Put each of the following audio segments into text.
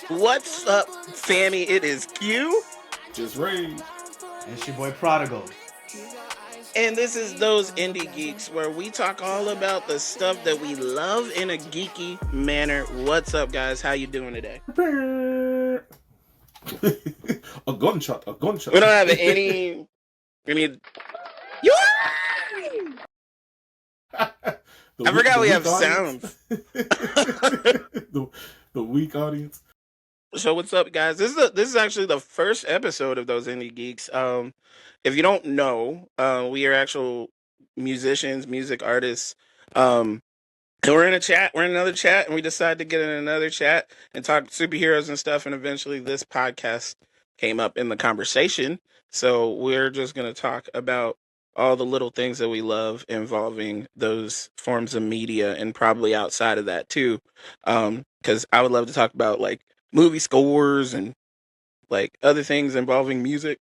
What's up, Sammy? It is Q. JusRzd. And it's your boy Prodigyl. And this is Those Indie Geeks, where we talk all about the stuff that we love in a geeky manner. What's up, guys? How you doing today? A gunshot. We don't have any... You... I forgot we have sounds. the weak audience. So what's up, guys? This is actually the first episode of Those Indie Geeks. If you don't know, we are actual musicians, music artists. And we're in a chat. We're in another chat, and we decided to get in another chat and talk superheroes and stuff. And eventually, this podcast came up in the conversation. So we're just gonna talk about all the little things that we love involving those forms of media, and probably outside of that too. Because I would love to talk about like movie scores and like other things involving music,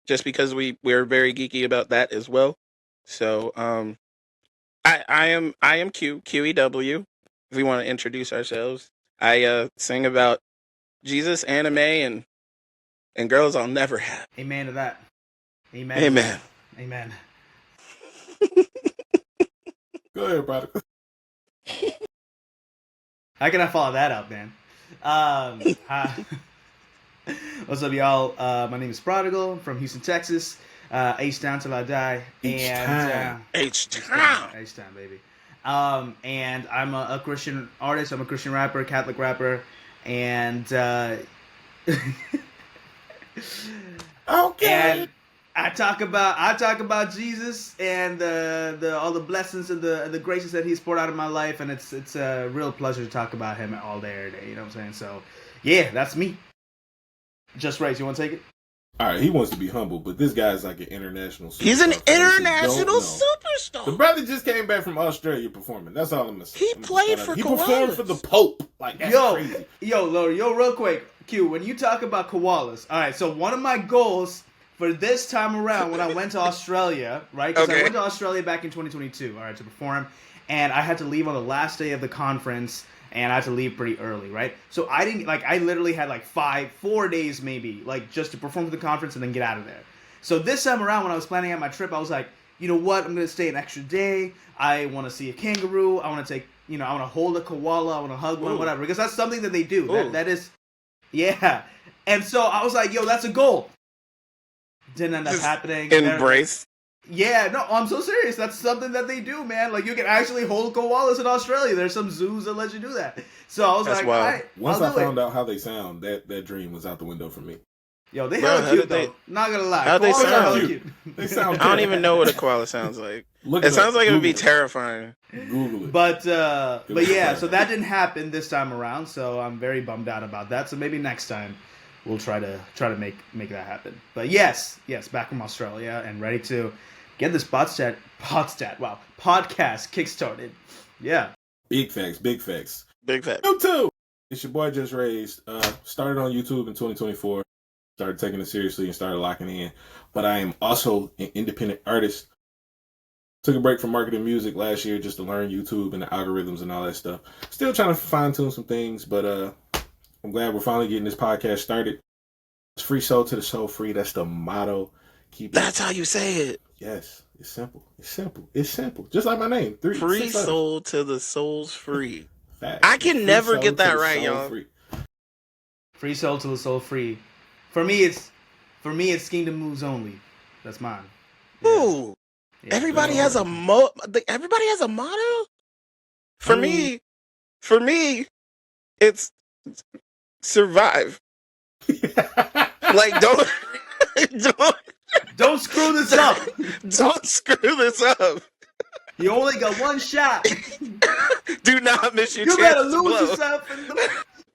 just because we're very geeky about that as well. So I am QEW. If we want to introduce ourselves, I sing about Jesus, anime, and girls I'll never have. Amen to that. Amen. Amen. Amen. Go ahead, brother. How can I follow that up, man? Hi. What's up, y'all? My name is Prodigyl. I'm from Houston, Texas. H-Town till I die. H-Town, baby. And I'm a Christian artist. I'm a Christian rapper, Catholic rapper, and Okay. And I talk about Jesus and all the blessings and the graces that He's poured out in my life, and it's a real pleasure to talk about Him all day, every day. You know what I'm saying? So, yeah, that's me. JusRzd, you want to take it? All right, he wants to be humble, but this guy's like an international superstar. He's an international superstar. The brother just came back from Australia performing. That's all I'm gonna say. He played for He koalas. performed for the Pope. Like, that's crazy. Yo, real quick, Q, when you talk about koalas, all right, so one of my goals for this time around when I went to Australia, right? Because I went to Australia back in 2022, all right, to perform, and I had to leave on the last day of the conference, and I had to leave pretty early, right? So I literally had like 4 days maybe, like just to perform for the conference and then get out of there. So this time around when I was planning out my trip, I was like, you know what, I'm going to stay an extra day. I want to see a kangaroo. I want to take, I want to hold a koala. I want to hug one, whatever. Because that's something that they do. That is, yeah. And so I was like, yo, that's a goal. Didn't end up happening. Embrace. Yeah, no, I'm so serious. That's something that they do, man. Like, you can actually hold koalas in Australia. There's some zoos that let you do that. So I was like, all right, once I found out how they sound, that dream was out the window for me. Yo, they hella cute, though. Not gonna lie. How they sound? Cute. They sound I don't even know what a koala sounds like. It sounds like it would be terrifying. Google it. But yeah, so that didn't happen this time around, so I'm very bummed out about that. So maybe next time we'll try to make that happen. But yes, back from Australia and ready to get this podcast kickstarted. Yeah. Big facts. Big facts. YouTube. It's your boy JusRzd. Started on YouTube in 2024. Started taking it seriously and started locking in. But I am also an independent artist. Took a break from marketing music last year just to learn YouTube and the algorithms and all that stuff. Still trying to fine tune some things, but I'm glad we're finally getting this podcast started. It's free soul to the soul free. That's the motto. That's how you say it. Yes, it's simple. Just like my name. Free soul to the soul's free. Facts. I can never get that right, y'all. Free soul to the soul free. For me, it's Kingdom Moves only. That's mine. Yeah. Ooh, yeah. Everybody has a motto. For me, it's survive. Like don't screw this up. Don't screw this up. You only got one shot. Do not miss your chance. You better lose yourself.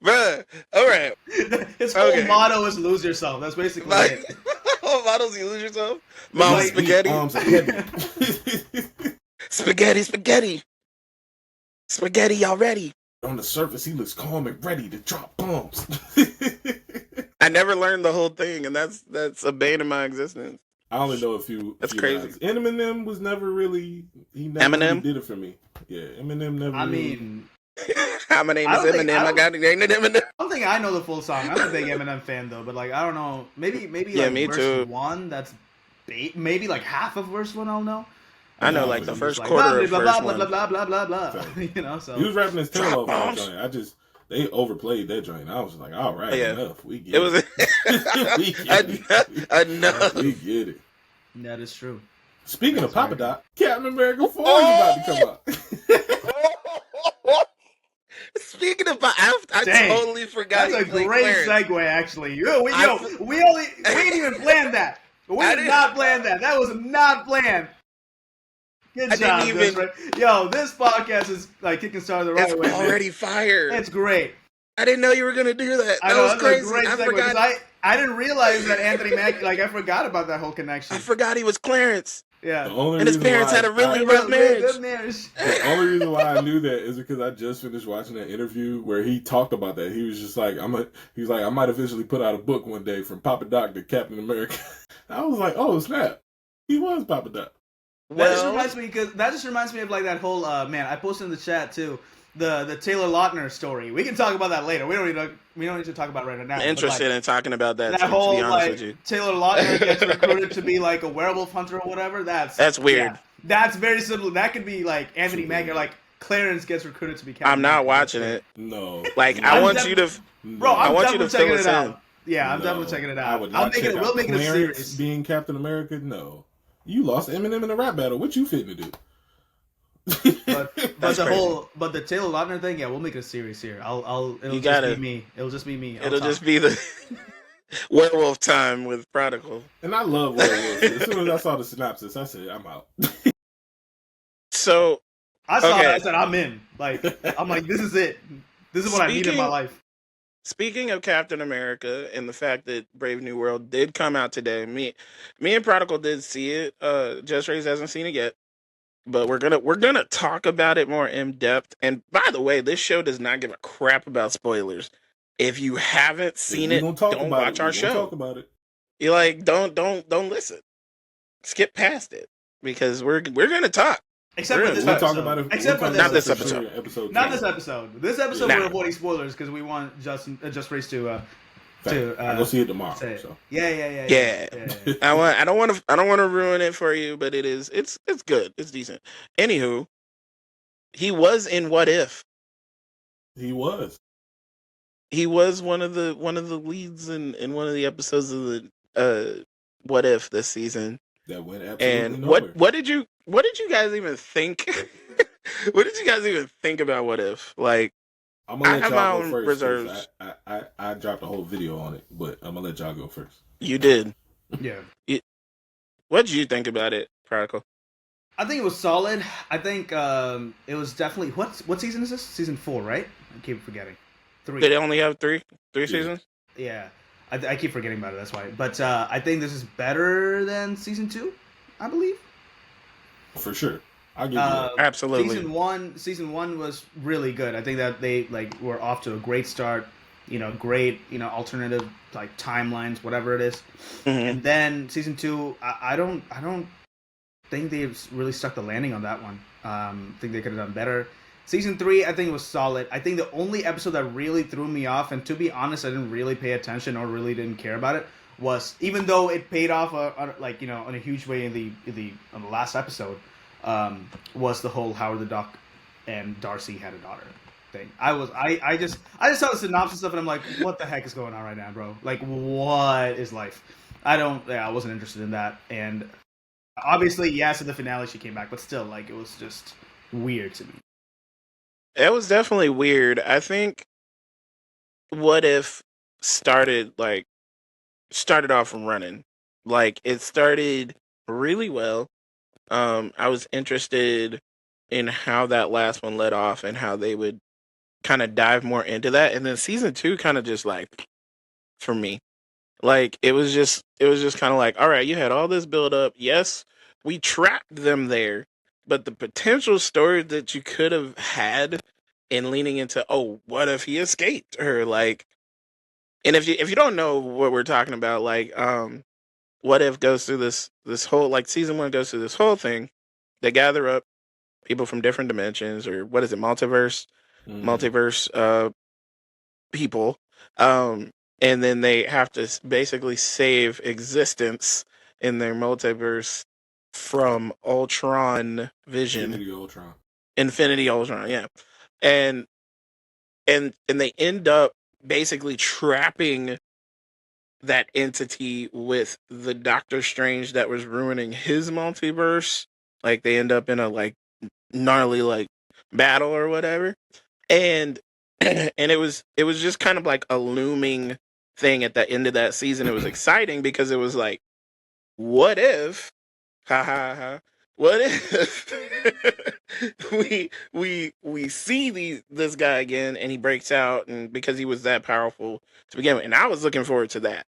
Bruh, alright. His whole motto is lose yourself. That's basically it. What motto is you lose yourself? Mom, spaghetti. Spaghetti. Spaghetti already. On the surface, he looks calm and ready to drop bombs. I never learned the whole thing, and that's a bane of my existence. I only know a few. That's crazy. Lines. Eminem was never really. He never really did it for me. Yeah, Eminem never. I mean, My name is Eminem. I got the name of Eminem. I don't think I know the full song. I'm a big Eminem fan though, but like I don't know. Maybe Yeah, like me verse too. 1. That's maybe like half of verse 1. I'll know. I know, And like the I'm first just quarter of blah first blah blah one. blah blah blah blah blah. So, You know, so he was rapping his tail Drop off on that bombs. joint. They overplayed that joint. I was like, all right, Yeah. enough. We get It was we get it. enough. We get it. that is true. Speaking That's of Papa very Doc, Captain America 4 is about to come out. Speaking of, I Dang, totally forgot. that's a He played great Clarence. segue, actually. We didn't even plan that. We I did didn't- not plan that. That was not planned. Good I job, didn't even- JusRzd. Yo, this podcast is like kicking started the right It's way. man. already fired. It's great. I didn't know you were gonna do that. I That know was that's crazy. a great I segue forgot. because I didn't realize that Anthony Mackie. Like I forgot about that whole connection. I forgot he was Clarence, Yeah. The only and his reason parents why had a really I- rough marriage. Good marriage. The only reason why I knew that is because I just finished watching that interview where he talked about that. He was just like, he's like, I might eventually put out a book one day from Papa Doc to Captain America. I was like, oh snap, he was Papa Doc. That just reminds me of like that whole man. I posted in the chat too the Taylor Lautner story. We can talk about that later. We don't need to talk about it right now. I'm interested in talking about that. That too, whole to be honest with like you. Taylor Lautner gets recruited to be like a werewolf hunter or whatever. That's weird. Yeah, that's very simple. That could be like Anthony Mackie or like Clarence gets recruited to be Captain I'm not America. watching it. No, Like no, I I'm want def- you to. Bro, I I'm want you definitely to fill checking us it in. out. Yeah, I'm no. definitely checking it I out. would not check out We'll make it a Clarence series. being Captain America. No, you lost Eminem in a rap battle. What you fitting to do? But That's the crazy. but the Taylor Lautner thing, yeah, we'll make it a series here. It'll You just gotta. be me. It'll just be me. It'll just be the werewolf time with Prodigyl. And I love werewolves. As soon as I saw the synopsis, I said, I'm out. So I saw okay. that. I said, I'm in. Like, I'm like, this is it. This is what I need in my life. Speaking of Captain America and the fact that Brave New World did come out today, me and Prodigyl did see it. JusRzd hasn't seen it yet, but we're gonna talk about it more in depth. And by the way, this show does not give a crap about spoilers. If you haven't seen it, don't watch our show. Talk about it. You like don't listen. Skip past it because we're gonna talk. Except for this We'll episode. talk about it. Except for Not this episode. episode. Not this episode. This episode Nah. we're avoiding spoilers because we want JusRzd to I'll go see it tomorrow. say it. So. Yeah. I don't want to ruin it for you, but it's good. It's decent. Anywho, he was in What If. He was. He was one of the leads in one of the episodes of the What If this season. That went absolutely And nowhere. what did you guys even think? What did you guys even think about What If? Like, I'm gonna let have my y'all go own first. reserves. I dropped a whole video on it, but I'm gonna let y'all go first. you did. Yeah. What did you think about it, Prodigyl? I think it was solid. I think it was definitely what season is this? Season 4, right? I keep forgetting. 3. Did it only have three seasons? Yeah. I keep forgetting about it. That's why. But I think this is better than season 2. I believe. For sure, I'll give you that. Absolutely. Season one was really good. I think that they like were off to a great start. Great alternative like timelines, whatever it is. Mhm. And then season 2, I don't think they've really stuck the landing on that one. I think they could have done better. Season 3, I think it was solid. I think the only episode that really threw me off, and to be honest, I didn't really pay attention or really didn't care about it, was even though it paid off in a huge way on the last episode, was the whole Howard the Duck and Darcy had a daughter thing. I just saw the synopsis of it. I'm like, what the heck is going on right now, bro? Like, what is life? I wasn't interested in that. And obviously, yes, in the finale she came back, but still, like, it was just weird to me. It was definitely weird. I think What If started off running. Like, it started really well. I was interested in how that last one led off and how they would kind of dive more into that. And then season 2 kind of just like, for me, like it was just kind of like, all right, you had all this build up. Yes, we trapped them there, but the potential story that you could have had in leaning into, oh, what if he escaped her? Like, and if you don't know what we're talking about, like, What If goes through this whole, like, season 1 goes through this whole thing. They gather up people from different dimensions, or what is it, multiverse? multiverse people, and then they have to basically save existence in their multiverse from Ultron Vision. Infinity Ultron, yeah. And they end up basically trapping that entity with the Doctor Strange that was ruining his multiverse. Like they end up in a like gnarly like battle or whatever. And and it was just kind of like a looming thing at the end of that season. It was exciting because it was like, what if, ha ha ha, what if we see this guy again and he breaks out, and because he was that powerful to begin with. And I was looking forward to that.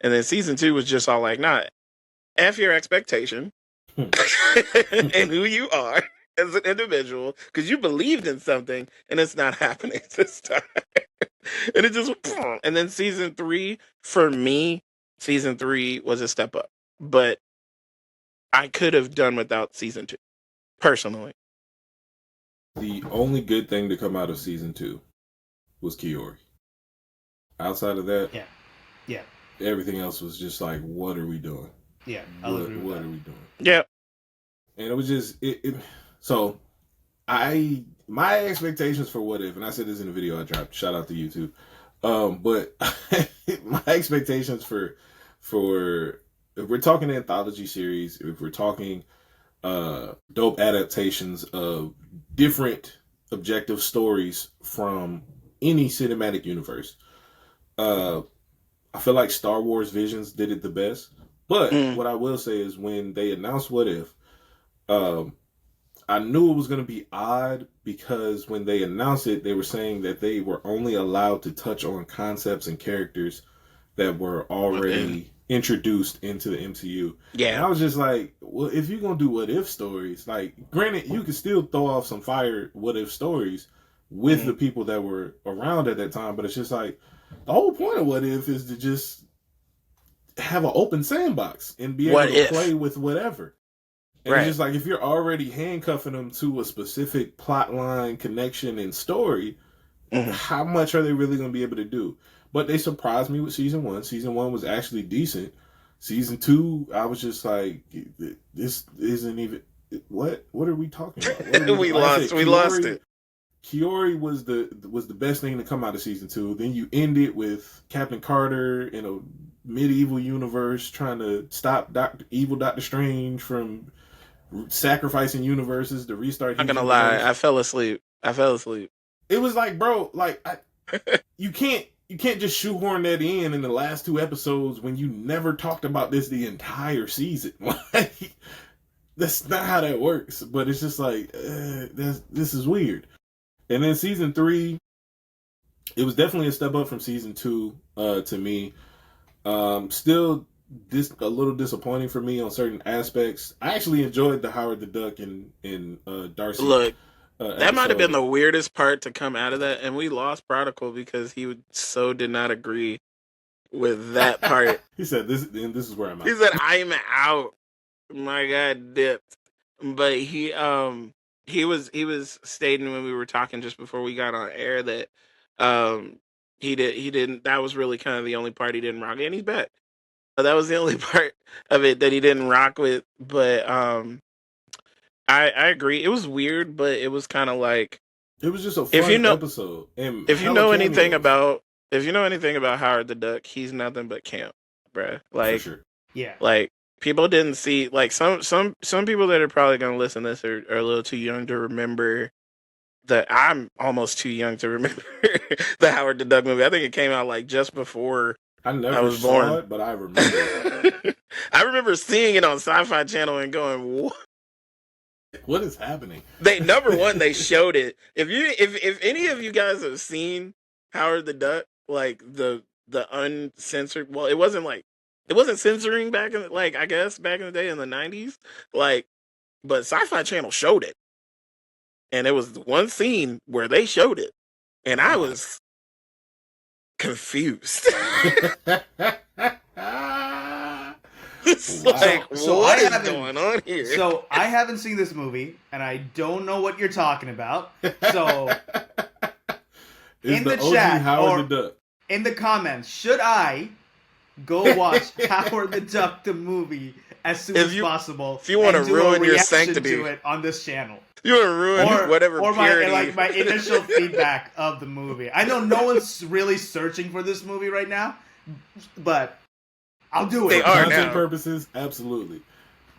And then season 2 was just all like, nah, F your expectation and who you are as an individual, because you believed in something and it's not happening this time. And it just, and then season 3, for me, season 3 was a step up. But I could have done without season 2, personally. The only good thing to come out of season 2 was Kiori. Outside of that, yeah, everything else was just like, what are we doing? Yeah, what are we doing? Yeah. And it was just so my expectations for What If, and I said this in the video I dropped, shout out to YouTube. But my expectations for if we're talking anthology series, if we're talking dope adaptations of different objective stories from any cinematic universe, I feel like Star Wars Visions did it the best. But what I will say is when they announced What If, I knew it was going to be odd because when they announced it, they were saying that they were only allowed to touch on concepts and characters that were already introduced into the MCU. Yeah. And I was just like, well, if you're going to do What If stories, like, granted, you can still throw off some fire What If stories with the people that were around at that time, but it's just like, the whole point of What If is to just have an open sandbox and be able to play with whatever. And it's just like, if you're already handcuffing them to a specific plot line, connection, and story, how much are they really going to be able to do? But they surprised me with season 1. Season 1 was actually decent. Season 2, I was just like, this isn't even... What are we talking about? We lost it. Kiori was the best thing to come out of season 2. Then you end it with Captain Carter in a medieval universe trying to stop Evil Doctor Strange from sacrificing universes to restart. I'm not gonna lie, I fell asleep. It was like, bro, like you can't just shoehorn that in the last 2 episodes when you never talked about this the entire season. Like, that's not how that works. But it's just like this is weird. And then season 3, it was definitely a step up from season 2 to me. Still, a little disappointing for me on certain aspects. I actually enjoyed the Howard the Duck and Darcy. Look, that might have been the weirdest part to come out of that, and we lost Prodigyl because he did not agree with that part. He said, "This is where I'm out." He said, "I'm out." My God, dipped. But he was stating when we were talking just before we got on air that he didn't. That was really kind of the only part he didn't rock, and he's back. That was the only part of it that he didn't rock with. But I agree. It was weird, but it was kind of like, it was just a fun episode. And if you know anything about Howard the Duck, he's nothing but camp, bruh. Like, for sure. Yeah. Like, people didn't see, like, some people that are probably gonna listen to this are a little too young to remember. I'm almost too young to remember the Howard the Duck movie. I think it came out like just before I was saw born. It, but I remember. I remember seeing it on Sci-Fi Channel and going, what is happening? Number one, they showed it. If any of you guys have seen Howard the Duck, like the uncensored, well, it wasn't censoring back in, like, I guess back in the day in the 90s, like, but Sci-Fi Channel showed it, and it was one scene where they showed it, and I was confused. It's like, what is going on here? So I haven't seen this movie, and I don't know what you're talking about. So It's in the the OG chat Howard or the Duck. in the comments, should I go watch Howard the Duck the movie as soon as possible? If you want to do ruin a your reaction sanctity to it on this channel. You want to ruin whatever or purity. my initial feedback of the movie. I know no one's really searching for this movie right now, but I'll do it. They For are content now. purposes, absolutely.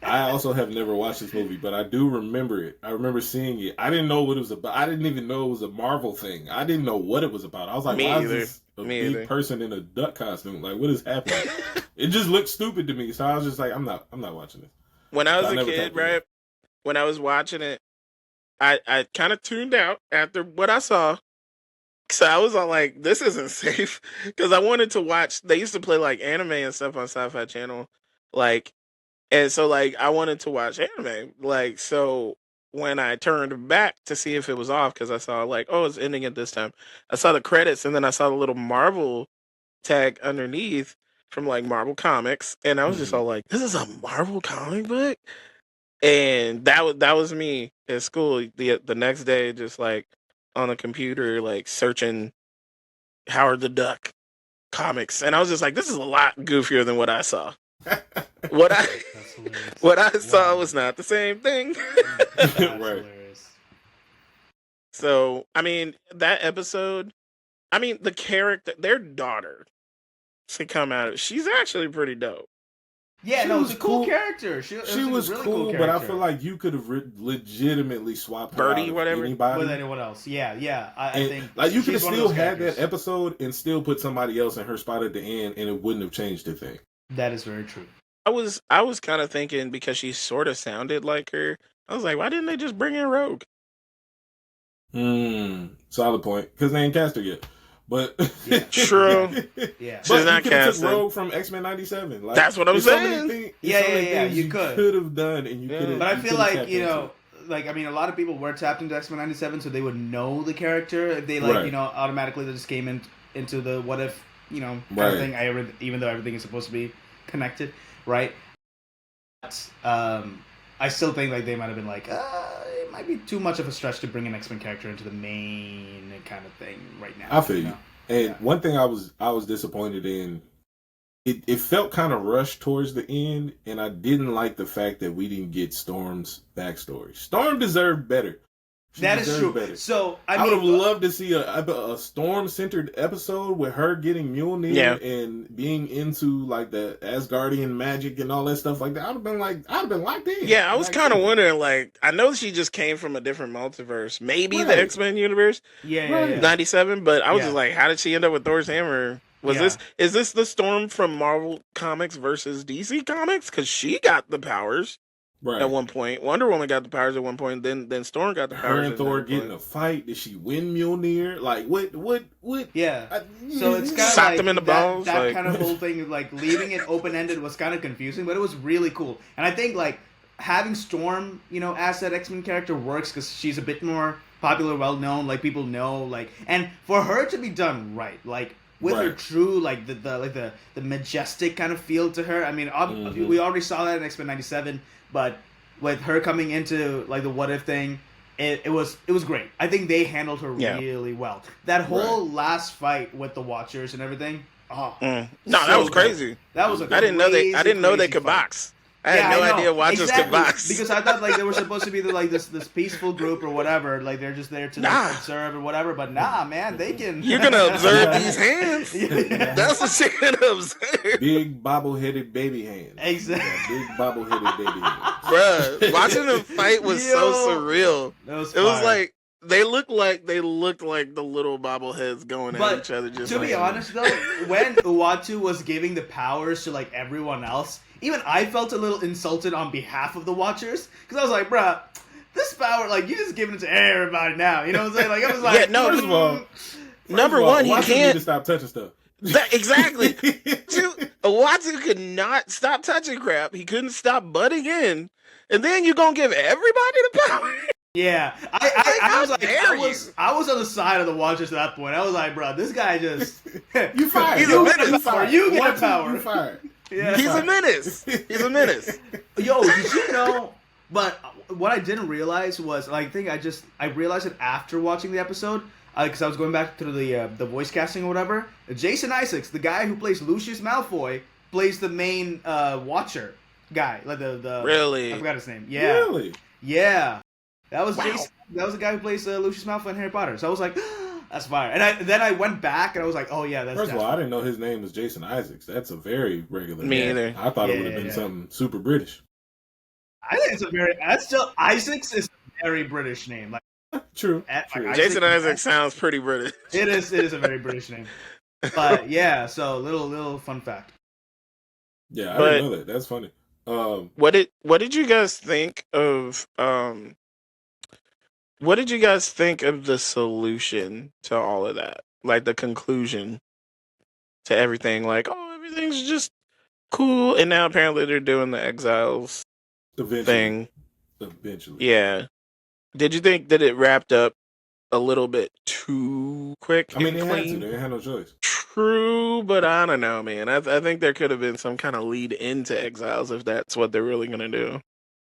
I also have never watched this movie, but I do remember it. I remember seeing it. I didn't know what it was about. I didn't even know it was a Marvel thing. I didn't know what it was about. I was like, why is this a big person in a duck costume? Like, what is happening? It just looked stupid to me. So I was just like, I'm not watching this. When I was a kid, right? When I was watching it, I kind of tuned out after what I saw. So I was all like, this isn't safe. Because I wanted to watch, they used to play like anime and stuff on Sci-Fi Channel. And so I wanted to watch anime. So when I turned back to see if it was off, because I saw oh, it's ending at this time. I saw the credits and then I saw the little Marvel tag underneath from Marvel Comics. And I was just all like, this is a Marvel comic book? And that was me at school the next day, just on the computer, searching Howard the Duck comics, and I was just like, this is a lot goofier than what I saw. what I saw was not the same thing. Right. So I mean, that episode, the character, their daughter, to come out of, she's actually pretty dope. Yeah, no, it was a cool character. She was really cool, but I feel like you could have legitimately swapped Birdie, whatever, anybody with anyone else. Yeah. I think you could have still had that episode and still put somebody else in her spot at the end, and it wouldn't have changed a thing. That is very true. I was kind of thinking, because she sort of sounded like her, I was like, why didn't they just bring in Rogue? Solid point, because they ain't cast her yet. But true. Yeah, she's but not you could have casted. took Rogue from X-Men '97. That's what I'm saying. Yeah. You could have done, and you could have. But I feel like a lot of people were tapped into X-Men '97, so they would know the character. If they automatically just came into the what if kind of thing. Even though everything is supposed to be connected, right? But, I still think they might have been it might be too much of a stretch to bring an X-Men character into the main kind of thing right now. I feel you. And one thing I was disappointed in, it felt kind of rushed towards the end, and I didn't like the fact that we didn't get Storm's backstory. Storm deserved better. That is true. Better. So I would have loved to see a Storm-centered episode with her getting Mjolnir and being into the Asgardian magic and all that stuff like that. I'd have been locked in. Yeah, I was kind of wondering. I know she just came from a different multiverse, maybe the X-Men universe. Yeah. 97, but I was just like, how did she end up with Thor's hammer? Is this the Storm from Marvel Comics versus DC Comics? Because she got the powers. Right. At one point, Wonder Woman got the powers at one point. Then Storm got the powers. Her and Thor get in a fight. Did she win Mjolnir? What? Yeah. So it's kind of socked him in the balls. That kind of whole thing, leaving it open ended, was kind of confusing, but it was really cool. And I think having Storm, as that X-Men character works because she's a bit more popular, well known. People know, and for her to be done right, with her true, the majestic kind of feel to her. I mean, we already saw that in X-Men '97. But with her coming into the what if thing, it was great. I think they handled her really well. That whole last fight with the Watchers and everything. Oh, no, that was crazy. That was I didn't know they could box. I had no idea Watchers could box. Because I thought they were supposed to be this peaceful group or whatever. They're just there to observe or whatever. But nah, man, they can. You're gonna observe these hands. That's what you're gonna observe. Big bobble-headed baby hands. Exactly. Big bobble-headed baby hands. Bruh, watching them fight was so surreal. It was they looked like the little bobbleheads going at each other. Just to be honest, though, when Uatu was giving the powers to everyone else, even I felt a little insulted on behalf of the Watchers, because I was like, bruh, this power, you just giving it to everybody now. You know what I'm saying? I was like, first of all, number one, he Watson can't need to stop touching stuff. Exactly. Uatu could not stop touching crap. He couldn't stop butting in, and then you're gonna give everybody the power. Yeah, I was like, I was on the side of the Watchers at that point. I was like, bro, this guy just you fired. He's a menace. You get power. You fired. Yeah. He's a menace. He's a menace. Yo, did you know? But what I didn't realize was, I realized it after watching the episode. because I was going back to the voice casting or whatever. Jason Isaacs, the guy who plays Lucius Malfoy, plays the main Watcher guy, like the I Really? forgot his name. Yeah, Really? yeah, that was Wow. Jason. That was the guy who plays Lucius Malfoy in Harry Potter. So I was like, that's fire. And then I went back and I was like, oh yeah, that's. First of all, I didn't know his name was Jason Isaacs. That's a very regular Me name. either. I thought it would have Yeah, been yeah. something super British. I think it's a very. That's still Isaacs is a very British name. Like True. like True. Jason Isaac sounds pretty British. It is. It is a very British name. But yeah, so little fun fact. Yeah, I But- didn't know that. That's funny. What did you guys think of what did you guys think of the solution to all of that? Like the conclusion to everything, like, oh, everything's just cool, and now apparently they're doing the exiles Eventually. thing. Eventually. Yeah. Did you think that it wrapped up a little bit too quick I mean, and they clean? had to. They had no choice. True, but I don't know, man. I think there could have been some kind of lead into exiles if that's what they're really gonna do.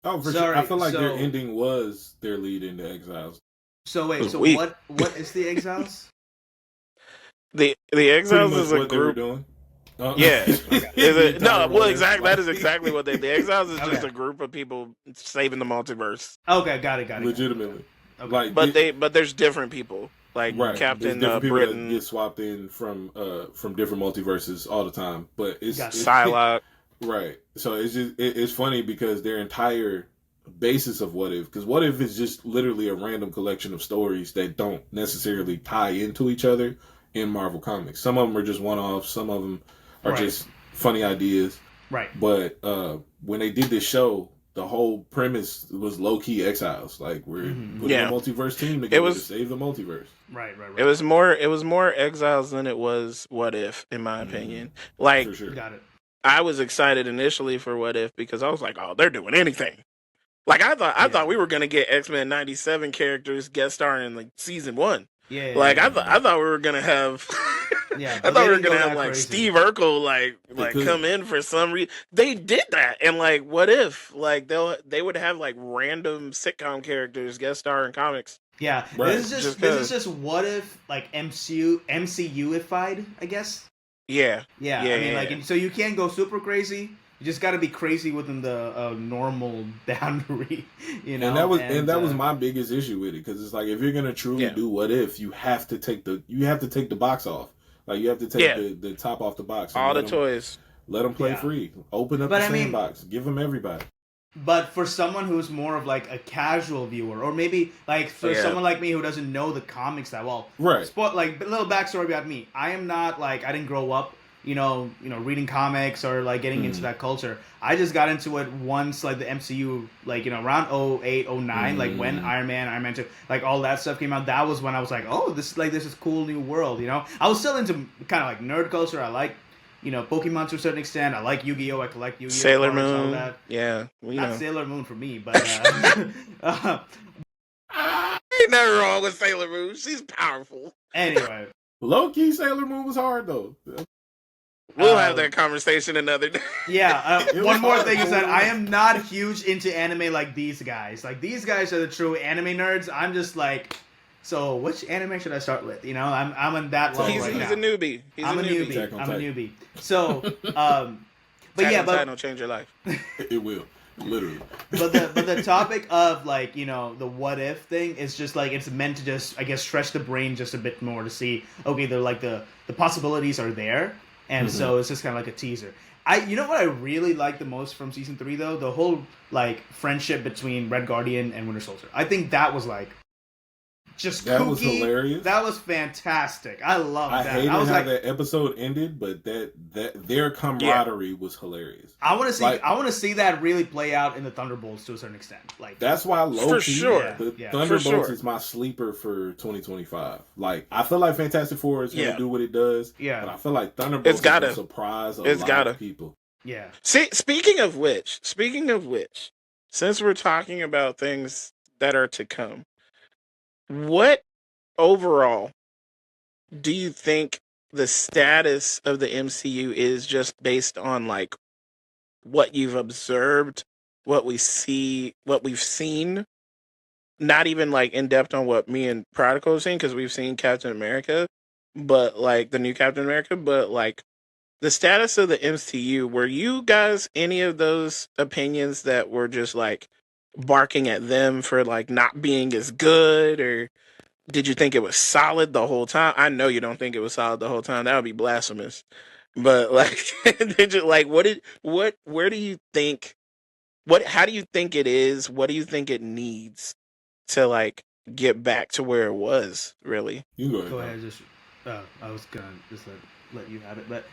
Oh, for Sorry, sure. I feel like their so- ending was their lead into Exiles. So wait, so Sweet. what is the Exiles? The Pretty exiles much is a what they were group. doing. Yeah. Is it, no, well, Entire exactly. That is exactly what they. The exiles is just Okay. a group of people saving the multiverse. Okay, got it. Legitimately. Okay. Like, But there's different people, like right. Captain There's different people that Britain, get swapped in from different multiverses all the time. But it's, Gotcha. it's Psylocke. right. So it's just it's funny because their entire basis of What If, because What If is just literally a random collection of stories that don't necessarily tie into each other in Marvel Comics. Some of them are just one-offs. Some of them are Right. just funny ideas. Right. But when they did this show, the whole premise was low-key Exiles. Like, we're putting Yeah. a multiverse team together was- to save the multiverse. Right. It was more exiles than it was What If, in my opinion. Like, For sure. Got it. I was excited initially for What If because I was like, oh, they're doing anything. Like I thought we were gonna get X-Men 97 characters guest starring in like season 1. Yeah. Like yeah, I thought we were gonna have Yeah, I but thought they we were didn't go gonna have that like crazy. Steve Urkel like could. come in for some reason. They did that, and like what if like they would have like random sitcom characters guest star in comics. Yeah. Right. This is just what if like MCU-ified, I guess. Yeah, Yeah. Yeah, I mean, yeah, like, yeah. so you can't go super crazy. You just got to be crazy within the normal boundary, you know. And that was my biggest issue with it, because it's like, if you're gonna truly Yeah. do What If, you have to take the box off. Like, you have to take Yeah. the top off the box. and all the let 'em- toys. Let them play Yeah. free. Open up But the I mean- sandbox. Give them everybody. But for someone who's more of like a casual viewer, or maybe like for Yeah. someone like me who doesn't know the comics that well, Right. like a little backstory about me. I am not like I didn't grow up, reading comics or like getting into that culture. I just got into it once, like the MCU, like around 08, 09, like when Iron Man 2, like all that stuff came out. That was when I was like, oh, this is cool new world. I was still into kind of like nerd culture. I like Pokemon to a certain extent. I like Yu-Gi-Oh. I collect Yu-Gi-Oh Sailor cards, all Moon. that. Yeah, we Not know. Sailor Moon for me, but Ain't nothing wrong with Sailor Moon. She's powerful. anyway. Low-key, Sailor Moon was hard, though. We'll have that conversation another day. Yeah, It was one more hard. thing is that I am not huge into anime like these guys. Like, these guys are the true anime nerds. I'm just like, so which anime should I start with? I'm on that level he's right he's now. a newbie. He's I'm a newbie. Attack on I'm a Titan. newbie. So, but Attack yeah, on but Titan will change your life. It will. Literally. but the topic of like the what if thing is just like it's meant to just, I guess, stretch the brain just a bit more to see, okay, they're like the possibilities are there, and so it's just kind of like a teaser. You know what I really like the most from season 3 though, the whole like friendship between Red Guardian and Winter Soldier. I think that was like just That kooky. was hilarious. That was fantastic. I love I that. hated I was how like, that episode ended, but that their camaraderie was hilarious. I want to see. Like- I want to see that really play out in the Thunderbolts to a certain extent. Like That's why low For key, sure. the Yeah. Thunderbolts For sure. is my sleeper for 2025. Like, I feel like Fantastic Four is going to Yeah. do what it does. Yeah. But I feel like Thunderbolts It's gotta. is going to surprise a It's lot gotta. of people. yeah, See, speaking of which, since we're talking about things that are to come, what overall do you think the status of the MCU is, just based on like what you've observed, what we've seen not even like in depth on what me and Prodigyl have seen, because we've seen Captain America, but like the new Captain America, but like the status of the MCU, were you guys any of those opinions that were just like barking at them for like not being as good, or did you think it was solid the whole time? I know you don't think it was solid the whole time. That would be blasphemous. But like, did you like where do you think how do you think it is? What do you think it needs to like get back to where it was, really? You go ahead. Go ahead. Just I was gonna just let you have it, but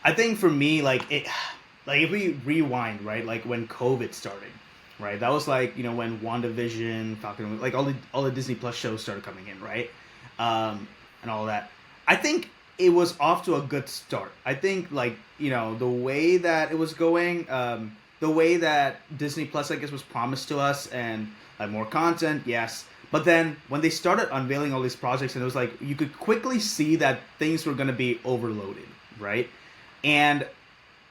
I think for me, like if we rewind, right, like when COVID started, right, that was like when WandaVision, Falcon, like all the Disney Plus shows started coming in, right, and all that. I think it was off to a good start. I think like the way that it was going, the way that Disney Plus I guess was promised to us, and like more content, yes. But then when they started unveiling all these projects, and it was like you could quickly see that things were going to be overloaded, right? And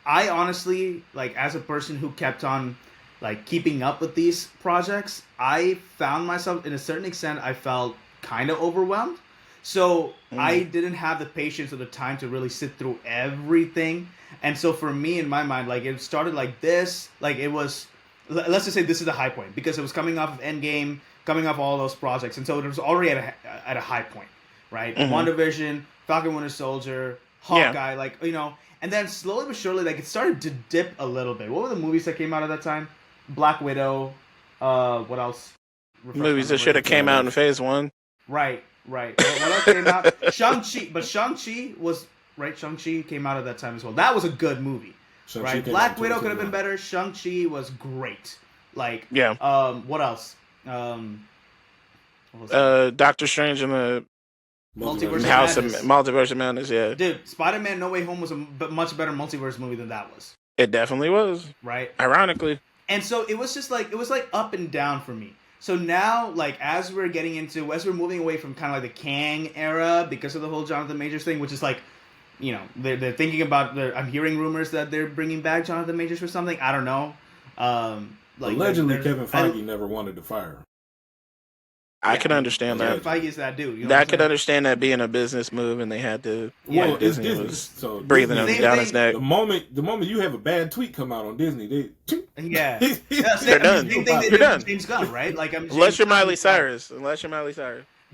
I honestly, like as a person who kept on like keeping up with these projects, I found myself in a certain extent I felt kind of overwhelmed. So I didn't have the patience or the time to really sit through everything. And so for me in my mind, like it started like this, like it was, let's just say this is the high point, because it was coming off of Endgame, coming off all those projects, and so it was already at a high point, right? WandaVision, Falcon Winter Soldier, Hawkeye, like and then slowly but surely, like it started to dip a little bit. What were the movies that came out at that time? Black Widow. What else? Movies that should have came out in Phase 1. Right. What else came out? Shang-Chi, but Shang-Chi was right. Shang-Chi came out at that time as well. That was a good movie, right? Black Widow could have been better. Shang-Chi was great. Like, what else? Doctor Strange and the Multiverse of Madness. Yeah, dude, Spider-Man: No Way Home was a much better multiverse movie than that was. It definitely was, right? Ironically, and so it was just like up and down for me. So now, like as we're moving away from kind of like the Kang era because of the whole Jonathan Majors thing, which is like, they're thinking about. I'm hearing rumors that they're bringing back Jonathan Majors for something. I don't know. Like allegedly, Kevin Feige never wanted to fire him. I can understand that. Kevin Feige is that dude. I could understand that being a business move, and they had to. Well, Disney it's was so breathing Disney, down his neck. The moment you have a bad tweet come out on Disney, they're done. Same thing they did with James Gunn, right? Like unless you're Miley Cyrus.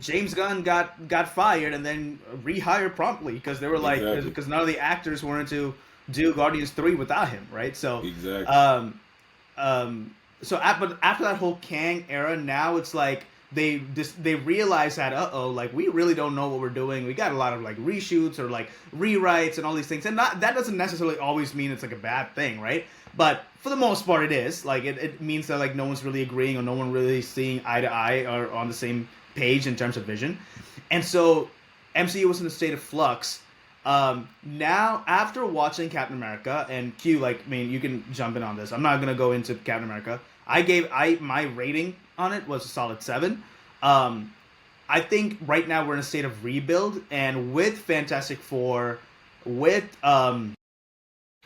James Gunn got fired and then rehired promptly because they were like because none of the actors wanted to do Guardians 3 without him, right? So exactly. But after that whole Kang era, now it's like they realize that like we really don't know what we're doing. We got a lot of like reshoots or like rewrites and all these things, and that doesn't necessarily always mean it's like a bad thing, right? But for the most part, it is like it means that like no one's really agreeing or no one really seeing eye to eye or on the same page in terms of vision, and so MCU was in a state of flux. Now after watching Captain America and Q, like I mean, you can jump in on this. I'm not gonna go into Captain America. My rating on it was a solid 7. I think right now we're in a state of rebuild, and with Fantastic Four, with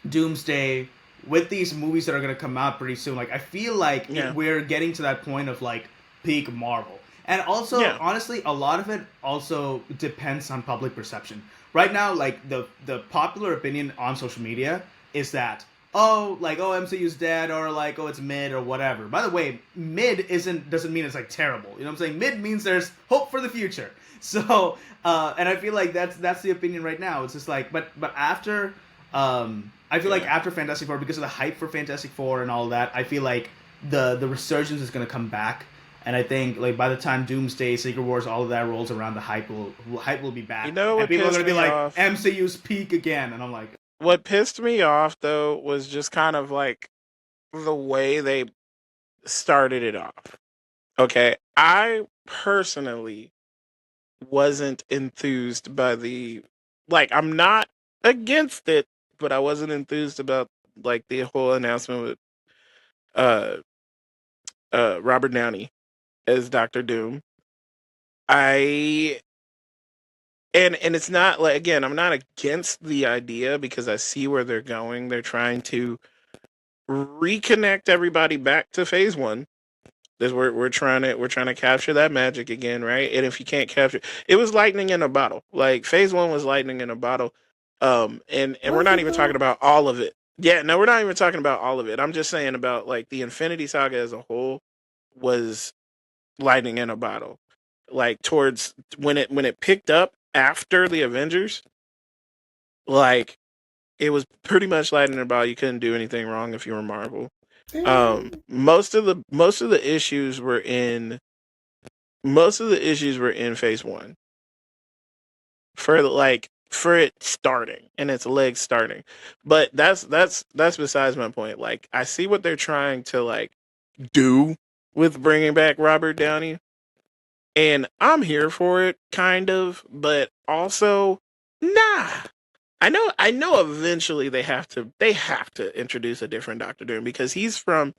Doomsday, with these movies that are going to come out pretty soon, like I feel like we're getting to that point of like peak Marvel. And also, honestly, a lot of it also depends on public perception. Right now, like the popular opinion on social media is that MCU's dead, or like it's mid or whatever. By the way, mid doesn't mean it's like terrible. You know what I'm saying? Mid means there's hope for the future. So and I feel like that's the opinion right now. It's just like but after I feel like after Fantastic Four, because of the hype for Fantastic Four and all that, I feel like the resurgence is gonna come back. And I think like by the time Doomsday, Secret Wars, all of that rolls around, the hype will be back. You know, and people are gonna be like off. MCU's peak again, and I'm like. What pissed me off, though, was just kind of like the way they started it off. Okay, I personally wasn't enthused by I'm not against it, but I wasn't enthused about like the whole announcement with Robert Downey as Dr. Doom. And it's not like, again, I'm not against the idea because I see where they're going. They're trying to reconnect everybody back to Phase 1. We're trying to capture that magic again, right? And if you can't capture, it was lightning in a bottle. Like phase one was lightning in a bottle. And we're not even talking about all of it. Yeah, no, we're not even talking about all of it. I'm just saying about like the Infinity Saga as a whole was lightning in a bottle. Like towards when it picked up after the Avengers, like it was pretty much lightning in a bottle. You couldn't do anything wrong if you were Marvel. Most of the issues were in phase one for it starting and its legs starting. But that's besides my point. Like I see what they're trying to like do with bringing back Robert Downey, and I'm here for it, kind of, but also nah. I know eventually they have to introduce a different Doctor Doom because he's from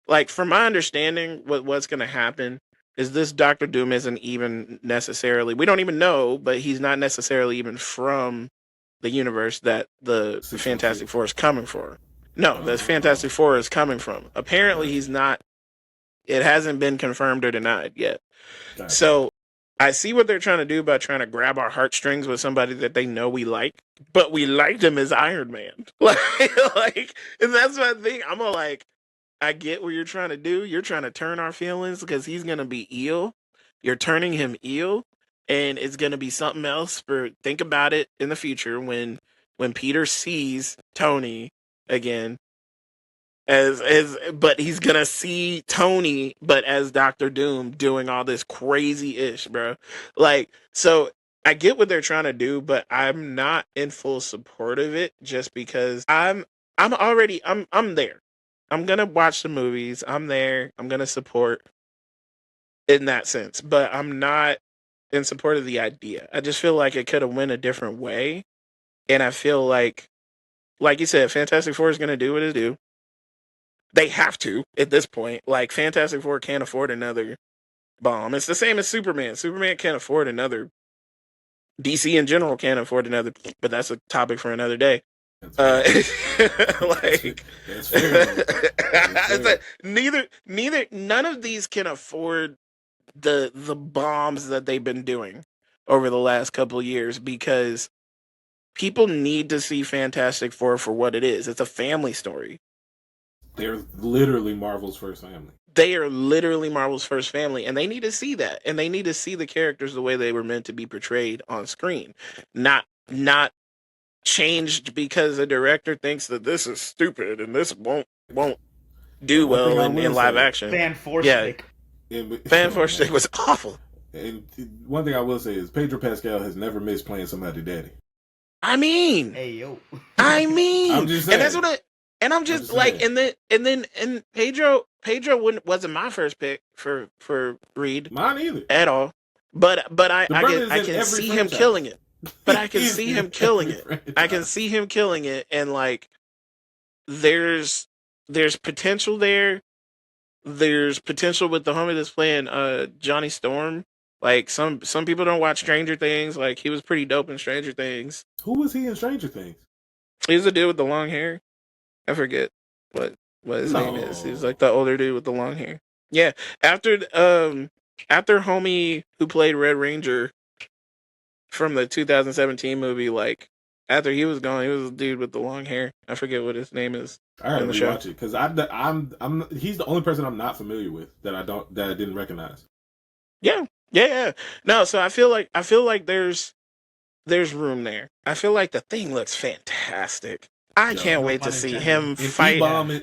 my understanding what's going to happen is this Doctor Doom isn't even necessarily, we don't even know, but he's not necessarily even from the universe that the Fantastic Four is coming from. No, the Fantastic Four is coming from. Apparently he's not, it hasn't been confirmed or denied yet. So I see what they're trying to do by trying to grab our heartstrings with somebody that they know we like, but we liked him as Iron Man. And that's my thing. I'm all like, I get what you're trying to do. You're trying to turn our feelings because he's gonna be eel. You're turning him eel, and it's gonna be something else. Think about it in the future when Peter sees Tony again but he's gonna see Tony but as Doctor Doom doing all this crazy ish, bro. Like, so I get what they're trying to do, but I'm not in full support of it just because I'm already I'm there. I'm gonna watch the movies. I'm there. I'm gonna support in that sense, but I'm not in support of the idea. I just feel like it could have went a different way, and I feel like you said, Fantastic Four is gonna do what it do. They have to at this point. Like Fantastic Four can't afford another bomb. It's the same as Superman. Superman can't afford another. DC in general can't afford another. But that's a topic for another day. Like that's fair. None of these can afford the bombs that they've been doing over the last couple of years because people need to see Fantastic Four for what it is. It's a family story. They're literally Marvel's first family. They are literally Marvel's first family, and they need to see that, and they need to see the characters the way they were meant to be portrayed on screen, not changed because the director thinks that this is stupid and this won't do well in live action. Fan force stick. Fan force stick was awful. And one thing I will say is Pedro Pascal has never missed playing somebody's daddy. I mean, hey yo. I'm just saying. And that's what and I'm just like, and then Pedro wasn't my first pick for Reed. Mine either. At all. But I can see him killing it. But I can see him killing it. I can see him killing it, and like there's potential there. There's potential with the homie that's playing Johnny Storm. Like some people don't watch Stranger Things. Like he was pretty dope in Stranger Things. Who was he in Stranger Things? He was the dude with the long hair. I forget what his name is. He's like the older dude with the long hair. Yeah. After homie who played Red Ranger from the 2017 movie, like after he was gone, he was the dude with the long hair. I forget what his name is. I gotta rewatch it because I'm he's the only person I'm not familiar with that I didn't recognize. Yeah. No, so I feel like there's room there. I feel like the Thing looks fantastic. I can't wait to see him fight. E-Bomb is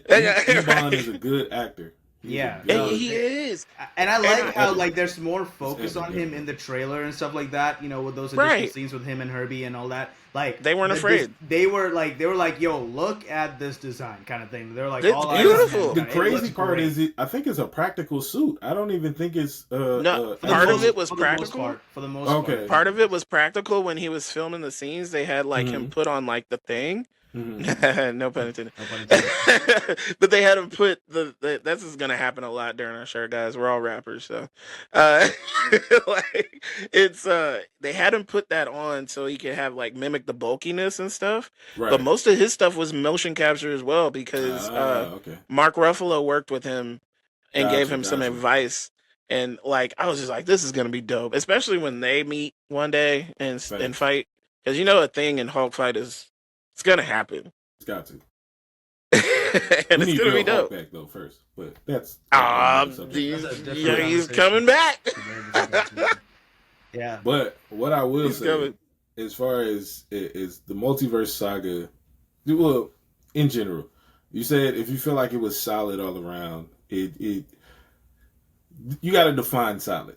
a good actor. He is. And I like how like there's more focus on him in the trailer and stuff like that. You know, with those additional scenes with him and Herbie and all that. Like they weren't afraid. They were like, yo, look at this design kind of thing. They're like, it's all beautiful. The crazy part is, I think it's a practical suit. I don't even think it's. Part of it was practical. For the most part. Part of it was practical when he was filming the scenes. They had like him put on like the thing. Mm-hmm. No pun intended. But they had him put this is gonna happen a lot during our show, guys. We're all rappers, so like it's they had him put that on so he could have like mimic the bulkiness and stuff. Right. But most of his stuff was motion capture as well because Mark Ruffalo worked with him and gave him some advice. And like, I was just like, this is gonna be dope, especially when they meet one day and fight. Because you know, a thing in Hulk fight is it's gonna happen. It's got to. And it's gonna be dope. Back though first, but that's he's coming back. Yeah. But what I will say, as far as is the multiverse saga, well, in general, you said if you feel like it was solid all around, you got to define solid.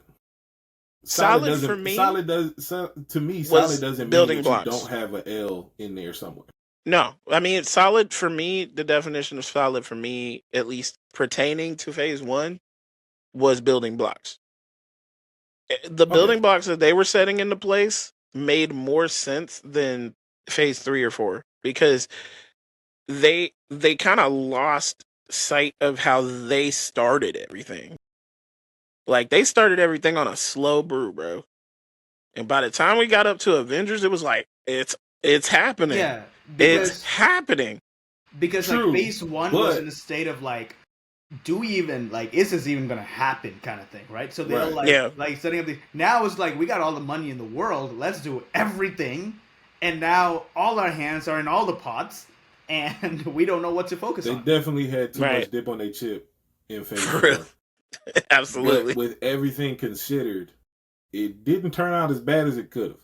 Solid for me. Solid doesn't mean that you don't have an L in there somewhere. No, I mean, solid for me, the definition of solid for me, at least pertaining to phase 1, was building blocks. The building blocks that they were setting into place made more sense than phase 3 or 4, because they kind of lost sight of how they started everything. Like, they started everything on a slow brew, bro. And by the time we got up to Avengers, it was like, it's happening. Yeah, it's happening. Because like phase 1 was in a state of like, do we even like, is this even gonna happen kind of thing, right? So they're like setting up now it's like, we got all the money in the world, let's do everything, and now all our hands are in all the pots, and we don't know what to focus on. They definitely had too much dip on their chip in phase 4. Absolutely. But with everything considered, it didn't turn out as bad as it could have.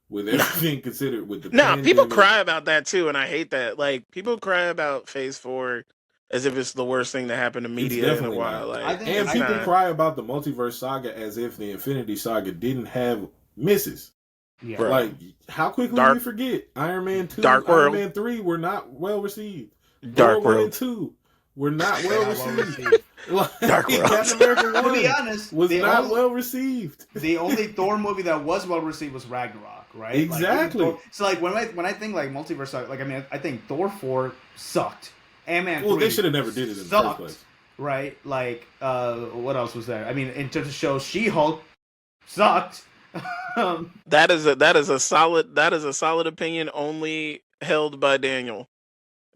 With everything considered, with the pandemic. People cry about that too, and I hate that. Like, people cry about phase 4 as if it's the worst thing that happened to media in a while. Like, people cry about the multiverse saga as if the Infinity Saga didn't have misses. Yeah. Like, how quickly we forget Iron Man 2, Iron Man 3 were not well received. Dark World 2 were not well received. Dark World. Captain America 1 to be honest, was not well received. The only Thor movie that was well received was Ragnarok, right? Exactly. Like, so like when I think like multiverse saga, like, I mean, I think Thor 4 sucked. Ant-Man 3 they should have never did it in the first place. Right? Like, what else was there? I mean, in terms of shows, She-Hulk sucked. That is a solid opinion only held by Daniel,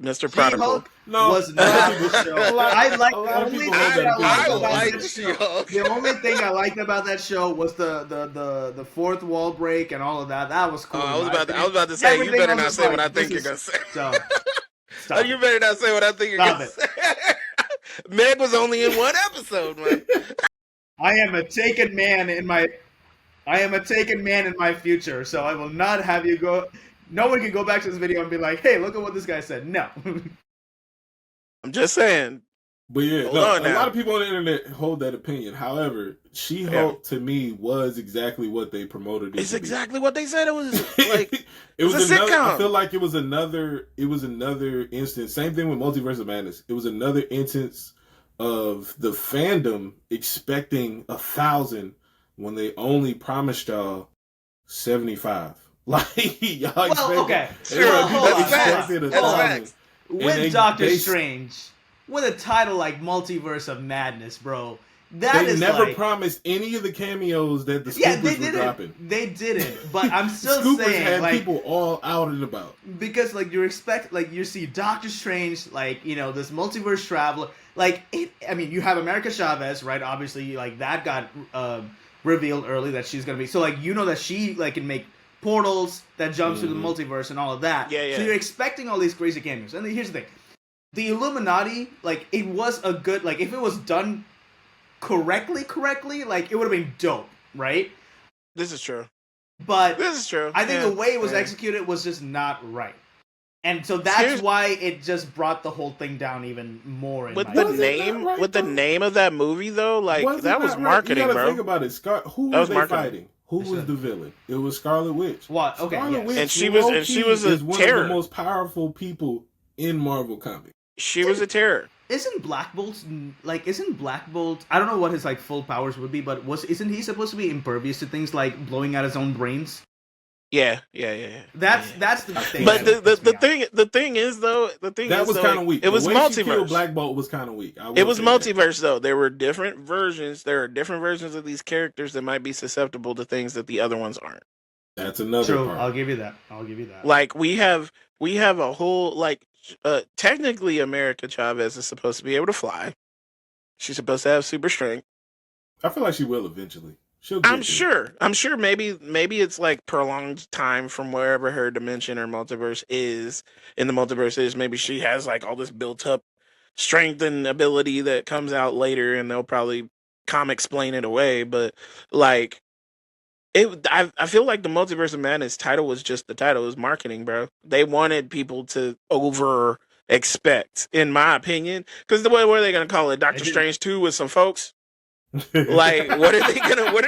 Mr. Prodigyl. Was not a show. I liked She-Hulk. The only thing I liked about that show was the fourth wall break and all of that. That was cool. I was about to say, you better not say what I think you're gonna say. Stop. You better not say what I think you're gonna say. Meg was only in one episode, man. I am a taken man in my future, so I will not have you go. No one can go back to this video and be like, "Hey, look at what this guy said." No. I'm just saying. But yeah, a lot of people on the internet hold that opinion. However, She-Hulk to me was exactly what they promoted it. It's exactly what they said it was. Like, it was another sitcom. I feel like it was another instance. Same thing with Multiverse of Madness. It was another instance of the fandom expecting 1,000 when they only promised y'all 75. Like, y'all expected 1,000. With Doctor Strange, with a title like Multiverse of Madness, bro. They never promised any of the cameos that the Scoopers were dropping. They didn't, but I'm still Scoopers saying, had like, people all out and about. Because, like, you see Doctor Strange, like, you know, this multiverse traveler, like, I mean, you have America Chavez, right? Obviously, like, that got revealed early that she's gonna be, so, like, you know that she, like, can make portals that jumps through the multiverse and all of that. Yeah. So you're expecting all these crazy cameos. And here's the thing. The Illuminati, like, it was a good, like, if it was done correctly, like, it would have been dope, right? This is true. But this is true. I think the way it was executed was just not right. And so that's why it just brought the whole thing down even more. With the name of that movie, though, like, that was marketing, you bro. Think about it. Who was they fighting? Who was the villain? It was Scarlet Witch. What? Okay, Scarlet Witch, and she was a one terror. of the most powerful people in Marvel Comics. She was a terror. Isn't Black Bolt I don't know what his like full powers would be, but isn't he supposed to be impervious to things like blowing out his own brains? Yeah. That's the thing. But the thing is though, that was kind of weak. It was multiverse. Black Bolt was kind of weak. It was multiverse though. There were different versions. There are different versions of these characters that might be susceptible to things that the other ones aren't. That's another part. I'll give you that. Like we have a whole like technically America Chavez is supposed to be able to fly. She's supposed to have super strength. I feel like she will eventually. She'll get I'm sure. I'm sure. Maybe it's like prolonged time from wherever her dimension or multiverse is. In the multiverse is maybe she has like all this built up strength and ability that comes out later, and they'll probably explain it away. But like I feel like the Multiverse of Madness title was just the title. It was marketing, bro. They wanted people to over expect, in my opinion, because what are they gonna call it? Doctor Strange 2 with some folks. Like, what are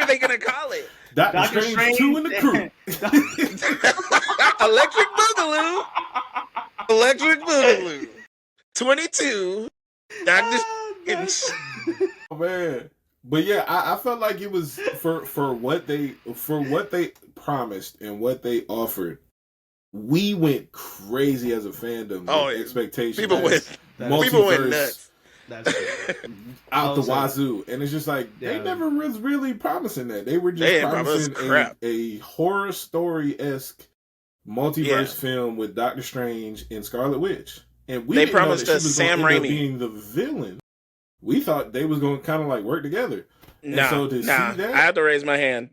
they gonna call it? Doctor Strange 2 in the crew. Electric Boogaloo. Electric Boogaloo. 22. Doctor Strange. Oh man. But yeah, I felt like it was for what they promised and what they offered. We went crazy as a fandom. Oh, with expectations. People went nuts. That's out the wazoo, and it's just like they never was really promising that. They were just promising a horror story-esque multiverse film with Doctor Strange and Scarlet Witch, and they promised us Sam Raimi being the villain. We thought they was going to kind of like work together. Nah, so to see that, I have to raise my hand.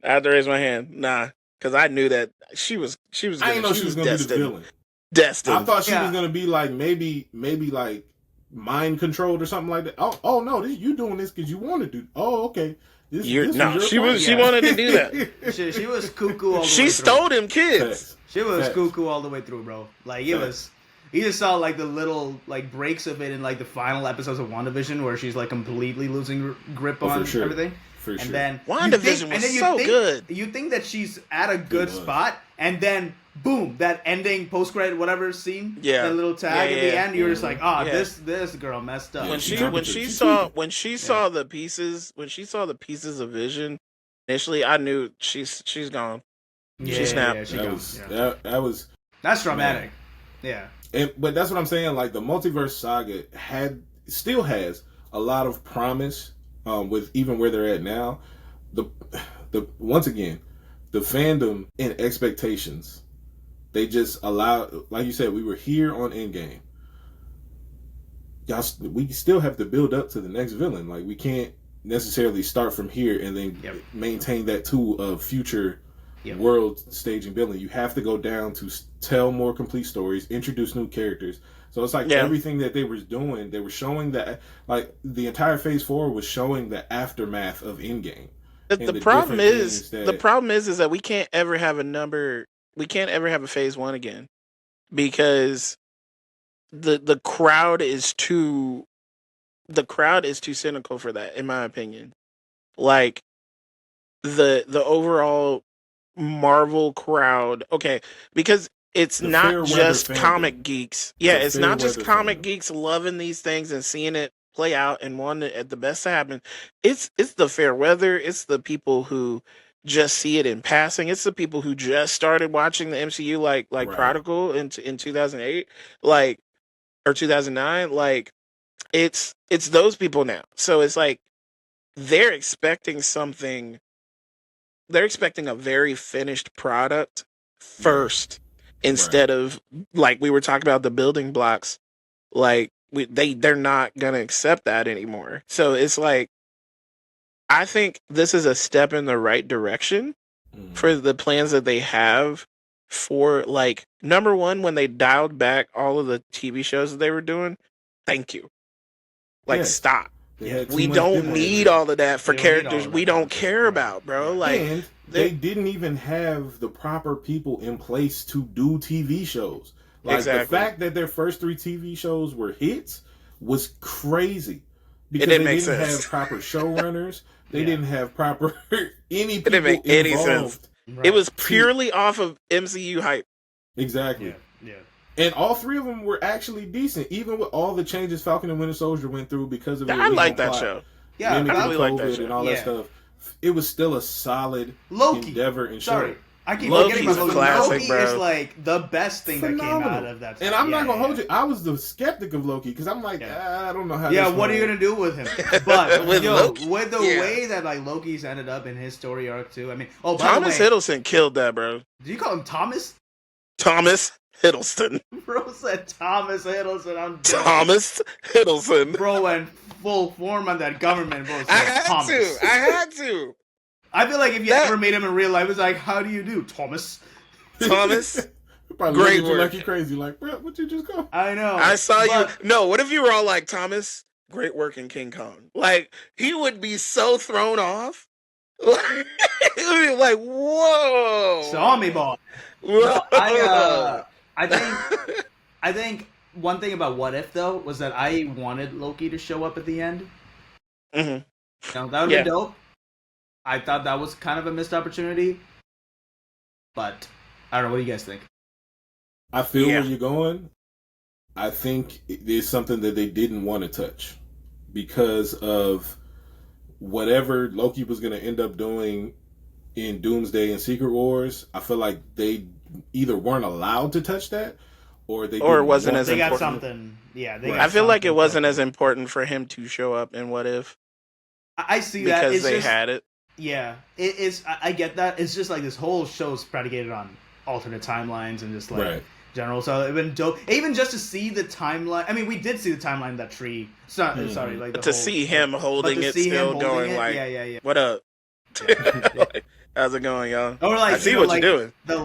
Nah, because I knew that she was. I didn't know she was going to be the villain. Destined. I thought she was going to be like maybe like mind controlled or something like that. Oh no, you doing this because you want to do. Oh, okay. She wanted to do that. She was cuckoo all the way through. She stole them kids. She was cuckoo all the way through, bro. Like it was. You just saw like the little like breaks of it in like the final episodes of WandaVision where she's like completely losing grip on everything. For sure. And then WandaVision was so good. You think that she's at a good spot, and then boom, that ending post credit whatever scene, that little tag at the end, you're just like, this girl messed up. When she saw the pieces of Vision, initially I knew she's gone. She snapped. That's dramatic. Man. Yeah. But that's what I'm saying. Like the multiverse saga still has a lot of promise. With even where they're at now, the once again, the fandom and expectations, they just allow, like you said, we were here on Endgame. We still have to build up to the next villain. Like we can't necessarily start from here and then maintain that to a future world staging villain. You have to go down to tell more complete stories, introduce new characters. So it's like everything that they were doing, they were showing that, like the entire Phase 4 was showing the aftermath of Endgame. The problem is that we can't ever have a Phase 1 again because the crowd is too cynical for that, in my opinion. Like the overall Marvel crowd, because it's not just comic geeks. Yeah, it's not just comic geeks loving these things and seeing it play out and wanting it the best to happen. It's the fair weather. It's the people who just see it in passing. It's the people who just started watching the MCU like Prodigyl in 2008, or 2009. It's those people now. So it's like they're expecting something. They're expecting a very finished product first. Instead of, like we were talking about, the building blocks, like they're not gonna accept that anymore. So it's like, I think this is a step in the right direction for the plans that they have for, like, number one, when they dialed back all of the TV shows that they were doing. Thank you. Stop. We don't need all of that for characters we don't care about, bro. Like, and they didn't even have the proper people in place to do TV shows. Like the fact that their first 3 TV shows were hits was crazy because they didn't have proper showrunners. They didn't have proper any people involved. It didn't make any sense. Right. It was purely off of MCU hype. Exactly. Yeah. And all 3 of them were actually decent, even with all the changes Falcon and Winter Soldier went through because of. I like that show. Yeah, I really like that show and all that stuff. It was still a solid endeavor and show. I keep forgetting about Loki. Classic, Loki is like the best thing that came out of that. And I'm not gonna hold you. I was the skeptic of Loki because I'm like, I don't know how. Yeah, what are you gonna do with him? But with the way that like Loki's ended up in his story arc too. I mean, Thomas Hiddleston killed that, bro. Did you call him Thomas? Thomas Hiddleston. Bro said Thomas Hiddleston. I'm dead. Thomas Hiddleston. Bro went full form on that government voice. I had to. I feel like if you ever made him in real life, it's like, how do you do, Thomas? Probably Great look at you work. like you crazy. Like, bro, what you just go? I know. I saw you. No, what if you were all like, Thomas, great work in King Kong? Like, he would be so thrown off. He would be like, whoa. Saw me, boy. No, I think one thing about What If, though, was that I wanted Loki to show up at the end. Mm-hmm. You know, that would be dope. I thought that was kind of a missed opportunity. But, I don't know, what do you guys think? I feel where you're going. I think there's something that they didn't want to touch because of whatever Loki was going to end up doing in Doomsday and Secret Wars. I feel like they either weren't allowed to touch that, or it wasn't as important. They got something. Yeah, I feel like it wasn't as important for him to show up in What If. I see because that because they had it. Yeah, it is. I get that. It's just like this whole show's predicated on alternate timelines and just like general. So it'd been dope, even just to see the timeline. I mean, we did see the timeline of that tree. Sorry, like but to see him holding it, still going like, yeah. What up? Like, how's it going, y'all? Or like, I see what like, you're doing. The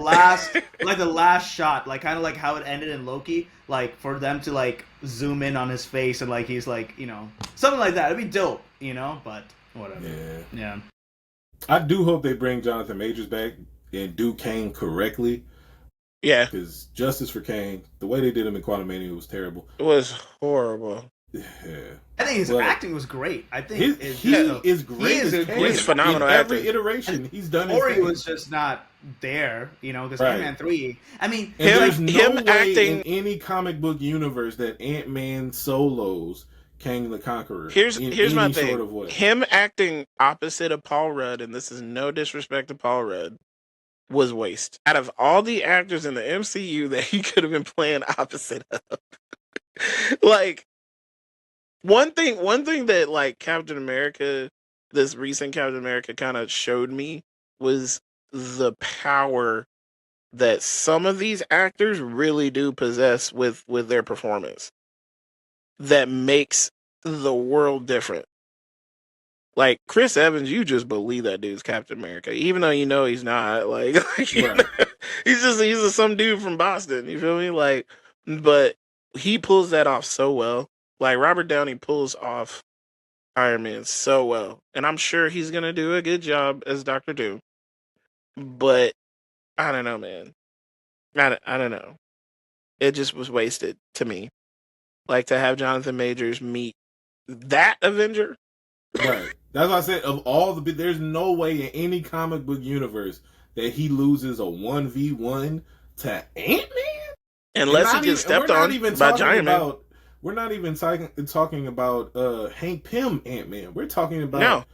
last shot, like kind of like how it ended in Loki, like for them to like zoom in on his face and like he's like, you know, something like that. It'd be dope, you know. But whatever. Yeah. I do hope they bring Jonathan Majors back and do Kang correctly. Yeah. Because justice for Kang, the way they did him in Quantumania was terrible. It was horrible. Yeah. I think his acting was great. I think he is great. He's phenomenal. In every iteration, he's done his thing. He was just not there, you know, because Ant-Man 3. I mean, there's no way acting in any comic book universe that Ant-Man solos Kang the Conqueror. Here's my thing. Sort of him acting opposite of Paul Rudd, and this is no disrespect to Paul Rudd, was waste. Out of all the actors in the MCU that he could have been playing opposite of, like one thing that like Captain America, this recent Captain America kind of showed me was the power that some of these actors really do possess with their performance. That makes the world different. Like Chris Evans, you just believe that dude's Captain America, even though you know he's not. Like you know, he's some dude from Boston. You feel me? Like, but he pulls that off so well. Like Robert Downey pulls off Iron Man so well, and I'm sure he's gonna do a good job as Doctor Doom. But I don't know, man. I don't know. It just was wasted to me. Like to have Jonathan Majors meet that Avenger. Right. That's why I said of all the there's no way in any comic book universe that he loses a 1v1 to Ant-Man. Unless he gets stepped on by Giant Man. We're not even talking about Hank Pym Ant-Man. We're talking about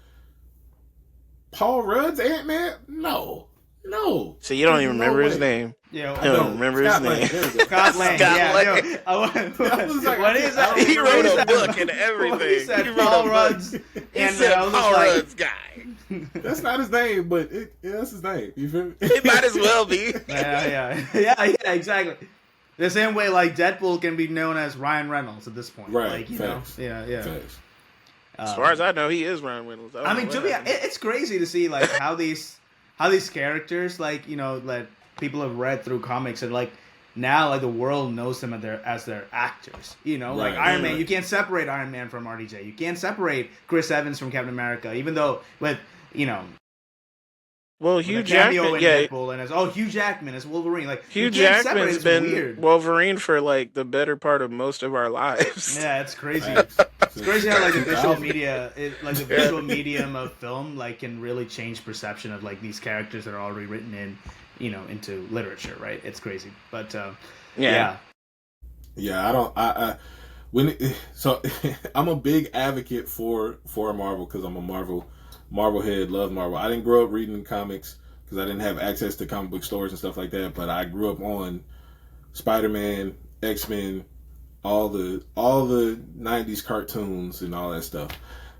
Paul Rudd's Ant-Man? No. So you don't even remember his name. Yeah, I don't remember his name. Scott Lang. What is that? He wrote a book and everything. He said Paul Rudd's. He said Paul Rudd's guy. That's not his name, but that's his name. You feel me? It might as well be. Yeah, exactly. The same way, like Deadpool can be known as Ryan Reynolds at this point, right? Like, you know, yeah. As far as I know, he is Ryan Reynolds. I mean, to me, it's crazy to see like how these characters, like, you know, that people have read through comics and like now like the world knows them as their actors. You know, like Iron Man, you can't separate Iron Man from RDJ. You can't separate Chris Evans from Captain America, even though with you know. Well, Hugh Jackman, Deadpool and Hugh Jackman as Wolverine. Like Hugh Jackman's been Wolverine for like the better part of most of our lives. Yeah, it's crazy. It's crazy how like the visual media, the visual medium of film, like can really change perception of like these characters that are already written in, you know, into literature. Right? It's crazy, but yeah. I'm a big advocate for Marvel because I'm a Marvel head, love Marvel. I didn't grow up reading comics because I didn't have access to comic book stores and stuff like that, but I grew up on Spider-Man, X-Men, all the 90s cartoons and all that stuff.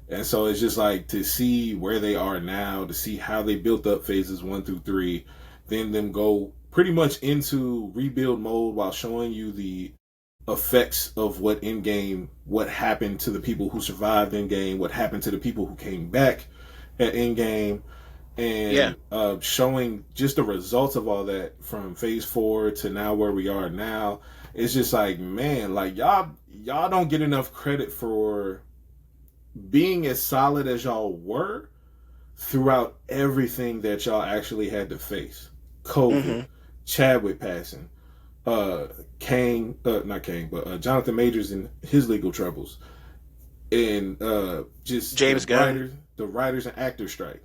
And so it's just like to see where they are now, to see how they built up phases 1 through 3, then them go pretty much into rebuild mode while showing you the effects of what happened to the people who survived Endgame, what happened to the people who came back at Endgame, and showing just the results of all that from Phase 4 to now where we are now. It's just like, man, like y'all don't get enough credit for being as solid as y'all were throughout everything that y'all actually had to face. COVID, Chadwick passing, Jonathan Majors and his legal troubles, and just James Gunn, the writers and actors strike,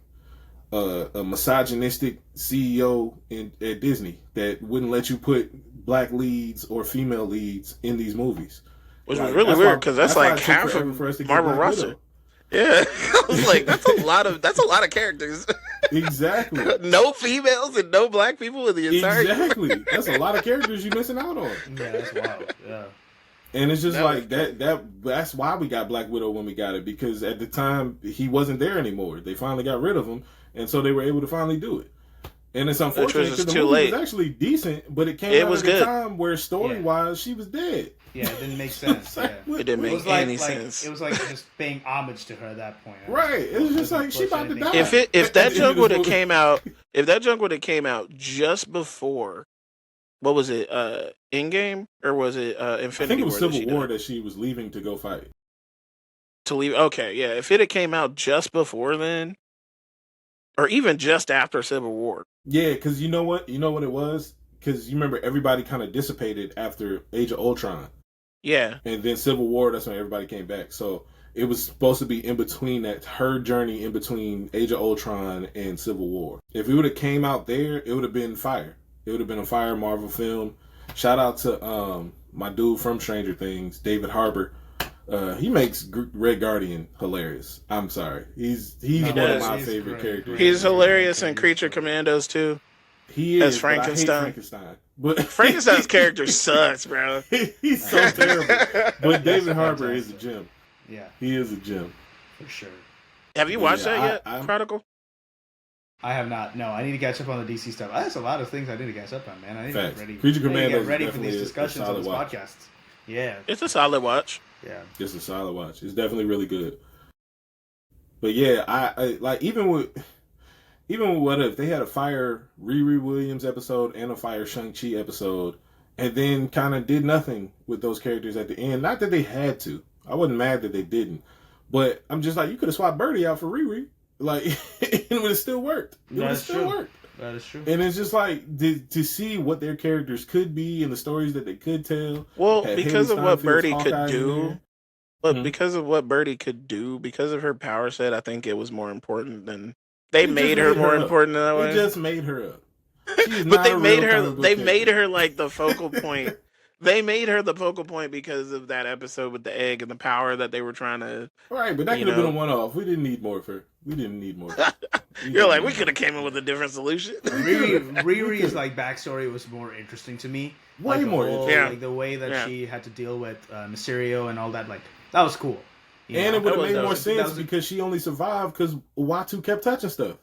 a misogynistic CEO at Disney that wouldn't let you put black leads or female leads in these movies, which was really weird because that's like half of Marvel roster. Yeah, I was like, that's a lot of characters. Exactly. No females and no black people in the entire. Exactly. That's a lot of characters you're missing out on. Yeah, that's wild. Yeah. And it's just like that's why we got Black Widow when we got it, because at the time he wasn't there anymore. They finally got rid of him, and so they were able to finally do it. And it's unfortunate because the movie was actually decent, but it came out at a time where story-wise she was dead. Yeah, it didn't make sense. Yeah. It didn't make any sense. It was like just paying homage to her at that point. Right. It was just like she about to die. If that junk would have came out, just before, what was it? Endgame, or was it Infinity War? I think it was Civil War that she was leaving to go fight. To leave. Okay, yeah. If it had came out just before then, or even just after Civil War. Yeah, because you know what it was. Because you remember everybody kind of dissipated after Age of Ultron. Yeah. And then Civil War, that's when everybody came back. So it was supposed to be in between that, her journey in between Age of Ultron and Civil War. If it would have came out there, it would have been fire. It would have been a fire Marvel film. Shout out to my dude from Stranger Things, David Harbour. He makes Red Guardian hilarious. I'm sorry. He's one of my favorite characters. He's hilarious in Creature Commandos too. He is as Frankenstein. But Frankenstein's character sucks, bro. He's so terrible. But David Harbour is a gem. Yeah, he is a gem for sure. Have you watched that yet, Prodigyl? I have not. No, I need to catch up on the DC stuff. There's a lot of things I need to catch up on, man. I need to get ready. Creature Commandos get ready for these discussions on this podcast. Yeah, it's a solid watch. Yeah, it's a solid watch. It's definitely really good. But yeah, I like even with what if they had a fire Riri Williams episode and a fire Shang-Chi episode, and then kind of did nothing with those characters at the end. Not that they had to. I wasn't mad that they didn't. But I'm just like, you could have swapped Birdie out for Riri. Like, it would have still worked. It would have still worked. That is true. And it's just like, to see what their characters could be and the stories that they could tell. Well, because of what Birdie could do. But because of what Birdie could do, because of her power set, I think it was more important than... They made her more important that way. They just made her up. But they made her like the focal point. They made her the focal point because of that episode with the egg and the power that they were trying to. Right, but that could have been a one-off. We didn't need more of her. You're like, we could have came in with a different solution. Riri's like backstory was more interesting to me. Way like, more interesting. Like the way that she had to deal with Mysterio and all that. Like that was cool. And it would have made more sense because she only survived because Uatu kept touching stuff.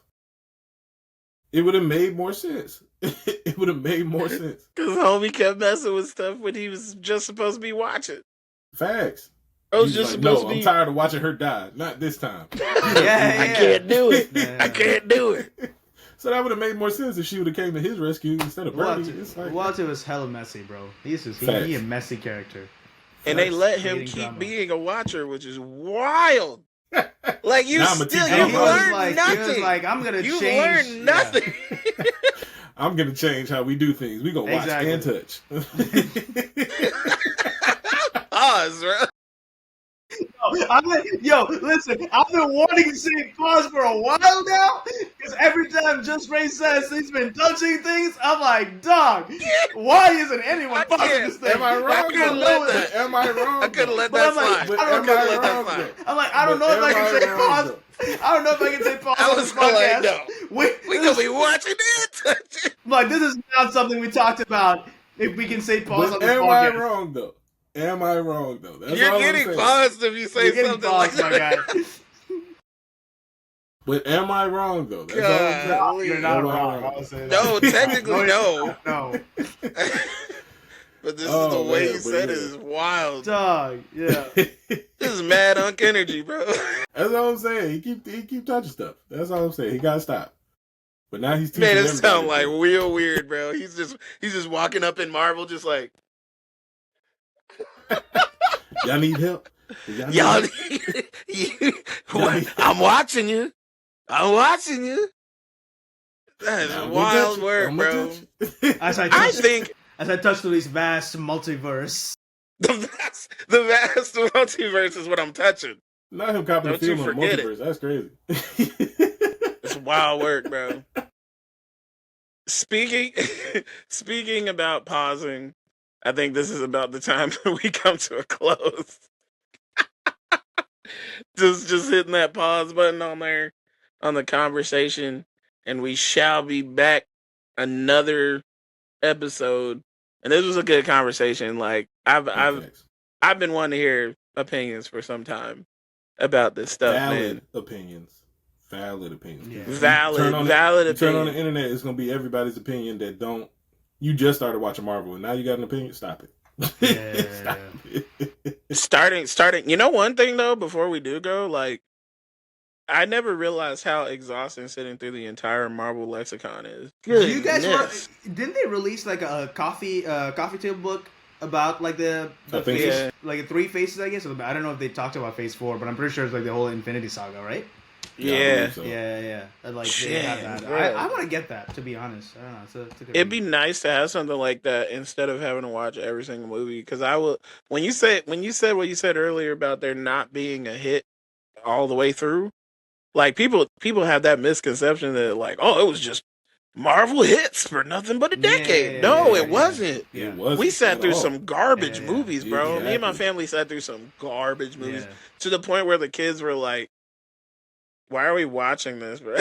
It would have made more sense. It would have made more sense. Because homie kept messing with stuff when he was just supposed to be watching. Facts. I was just supposed to be... I'm tired of watching her die. Not this time. I can't do it. I can't do it. So that would have made more sense if she would have came to his rescue instead of Birdie. Uatu was hella messy, bro. He's a messy character. And they let him keep being a watcher, which is wild. Like you learned nothing. He was like, I'm gonna change. You learned nothing. Yeah. I'm gonna change how we do things. We gonna watch and touch. Pause, bro. Listen, I've been wanting to say pause for a while now, because every time JusRzd says he's been touching things, I'm like, dog, why isn't anyone pausing this thing? Am I wrong? I couldn't let that. Am I wrong? I couldn't let that slide. I'm like, I don't know if I can say pause. I don't know if I can say pause on this podcast. Like, no. We gonna be watching it. I'm like, this is not something we talked about. If we can say pause on this podcast. Am I wrong though? Am I wrong though? That's You're getting paused if you say something like that. But am I wrong though? That's all you're not wrong. No, technically no. No. But this is the way he said it yeah. is wild. Dog, yeah. This is mad unk energy, bro. That's all I'm saying. He keep touching stuff. That's all I'm saying. He gotta stop. But now he's teaching Man, it everybody. sound like real weird, bro. He's just walking up in Marvel, just like y'all need help. y'all. I'm watching you. I'm watching you. That is wild work, bro. As I touch through this vast multiverse. The vast multiverse is what I'm touching. Not him copying the film on the multiverse. That's crazy. It's wild work, bro. Speaking about pausing, I think this is about the time we come to a close. just hitting that pause button on there on the conversation, and we shall be back another episode. And this was a good conversation. Like I've been wanting to hear opinions for some time about this stuff. Valid opinions. Yeah. Valid opinions. Turn on the internet, it's gonna be everybody's opinion that don't. You just started watching Marvel, and now you got an opinion. Stop it. Yeah. Stop it. Starting. You know, one thing though, before we do go, like, I never realized how exhausting sitting through the entire Marvel lexicon is. Do you guys didn't they release like a coffee table book about like the phase, like 3 phases, I guess? I don't know if they talked about phase 4, but I'm pretty sure it's like the whole Infinity Saga, right? Yeah. Yeah. Like they have that. I want to get that, to be honest. I don't know. It's a good It'd be nice to have something like that instead of having to watch every single movie. Because I will. When you said what you said earlier about there not being a hit all the way through, like people have that misconception that like, oh, it was just Marvel hits for nothing but a decade. It wasn't. It wasn't. We sat through some garbage movies, bro. Exactly. Me and my family sat through some garbage movies to the point where the kids were like, why are we watching this, bro?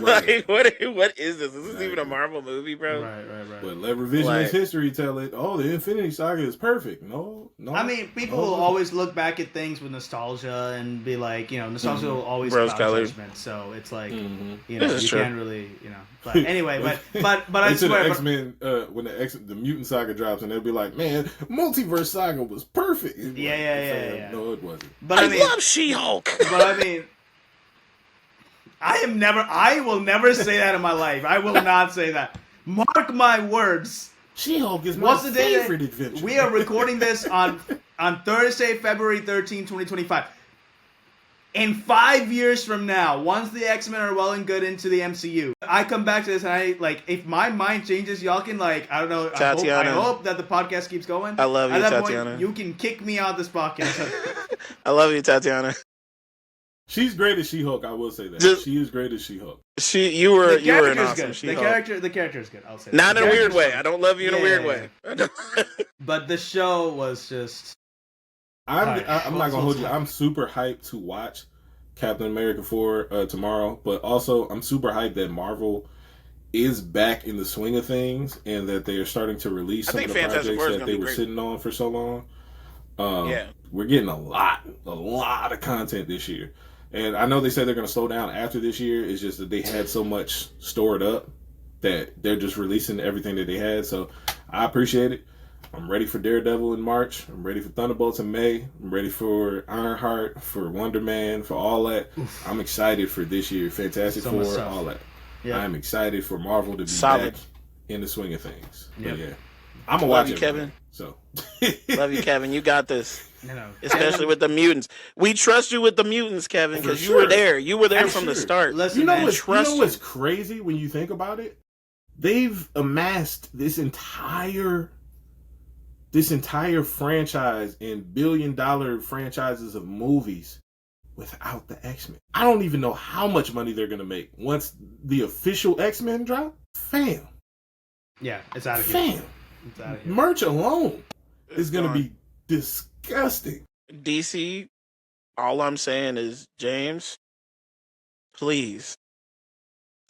Like, what is this? Is this even a Marvel movie, bro? Right. But let revisionist history tell it, oh, the Infinity Saga is perfect. No. I mean, people will always look back at things with nostalgia and be like, nostalgia will always cloud judgment. So it's like, you can't really, But anyway, but I swear, the X-Men when the Mutant Saga drops, and they'll be like, man, Multiverse Saga was perfect. Yeah. No, it wasn't. But I love She-Hulk. But I mean. I will never say that in my life. I will not say that. Mark my words. She-Hulk is my favorite adventure. We are recording this on Thursday, February 13, 2025. In 5 years from now, once the X-Men are well and good into the MCU, I come back to this and if my mind changes, y'all can I don't know, I hope that the podcast keeps going. I love you, At that Tatiana. point, you can kick me out of this podcast. I love you, Tatiana. She's great as She-Hulk, I will say that. She is great as She-Hulk. You were an awesome She-Hulk. The character is good, I'll say that. Not in a weird way. I don't love you in a weird way. But the show was just... I'm not going to hold you. I'm super hyped to watch Captain America 4 tomorrow, but also I'm super hyped that Marvel is back in the swing of things and that they are starting to release some of the projects that they were sitting on for so long. We're getting a lot of content this year. And I know they said they're going to slow down after this year. It's just that they had so much stored up that they're just releasing everything that they had. So I appreciate it. I'm ready for Daredevil in March. I'm ready for Thunderbolts in May. I'm ready for Ironheart, for Wonder Man, for all that. Oof. I'm excited for this year. Fantastic Four, all that. Yeah. I'm excited for Marvel to be back in the swing of things. Yep. Yeah. I'm going to watch it, Kevin. So. Love you, Kevin. You got this. Especially with the mutants. We trust you with the mutants, Kevin, because you were there. You were there from the start. Listen, you know what's crazy when you think about it? They've amassed this entire franchise and billion-dollar franchises of movies without the X-Men. I don't even know how much money they're going to make once the official X-Men drop. Fam. Yeah, it's out of here. Fam. It's out of here. Merch alone is going to be disgusting. DC, all I'm saying is, James, please.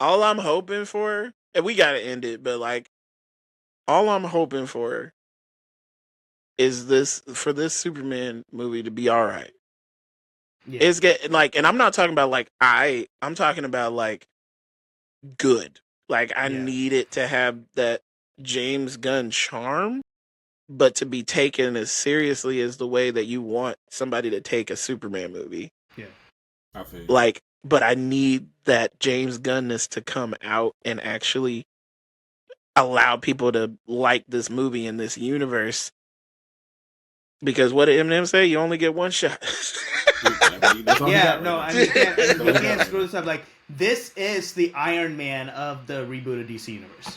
All I'm hoping for, and we got to end it, but all I'm hoping for is for this Superman movie to be all right. Yeah. It's and I'm not talking about I'm talking about good. I need it to have that James Gunn charm. but to be taken as seriously as the way that you want somebody to take a Superman movie. Yeah. I feel you. Like, but I need that James Gunness to come out and actually allow people to like this movie in this universe. Because what did Eminem say? You only get one shot. Yeah, no, I mean, you can't screw this up. Like, this is the Iron Man of the rebooted DC universe.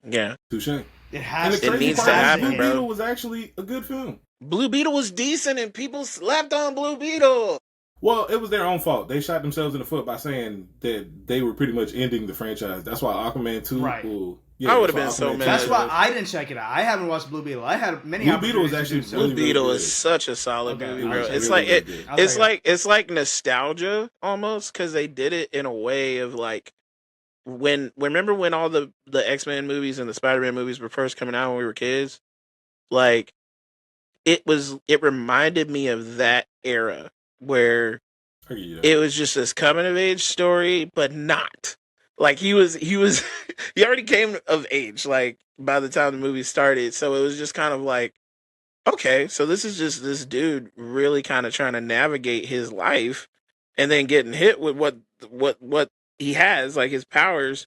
Yeah. Touche. It has It needs to happen, Blue bro. Beetle was actually a good film. Blue Beetle was decent and people slapped on Blue Beetle. Well, it was their own fault. They shot themselves in the foot by saying that they were pretty much ending the franchise. That's why Aquaman 2... Right. I would have been so mad. That's why I didn't check it out. I haven't watched Blue Beetle. I had many Blue Beetle was actually Blue Beetle is such a solid movie, bro. It's like it's like nostalgia almost, because they did it in a way of like remember when all the X-Men movies and the Spider-Man movies were first coming out when we were kids? Like it reminded me of that era where it was just this coming of age story, but not. Like he already came of age, like by the time the movie started. So it was just kind of like, okay, so this is just this dude really kind of trying to navigate his life and then getting hit with what he has, like his powers,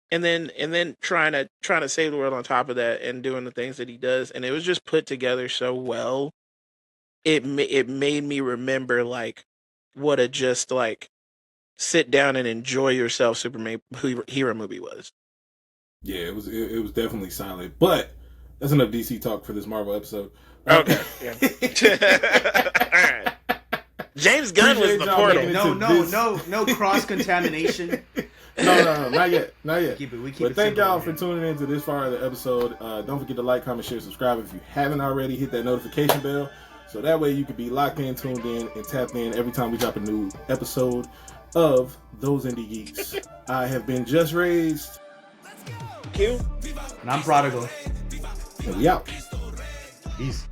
and then trying to save the world on top of that and doing the things that he does. And it was just put together so well. It made me remember like what a just like sit down and enjoy yourself Superman hero movie was. Yeah, it was definitely solid. But that's enough DC talk for this Marvel episode. Okay. Yeah. All right. James Gunn was the portal. No cross contamination. No, not yet. We keep but it thank y'all simple, for tuning in to this part of the episode. Don't forget to like, comment, share, subscribe. If you haven't already, hit that notification bell. So that way you can be locked in, tuned in, and tapped in every time we drop a new episode of Those Indie Geeks. I have been JusRzd. Q. And I'm Prodigyl. And we out. Peace.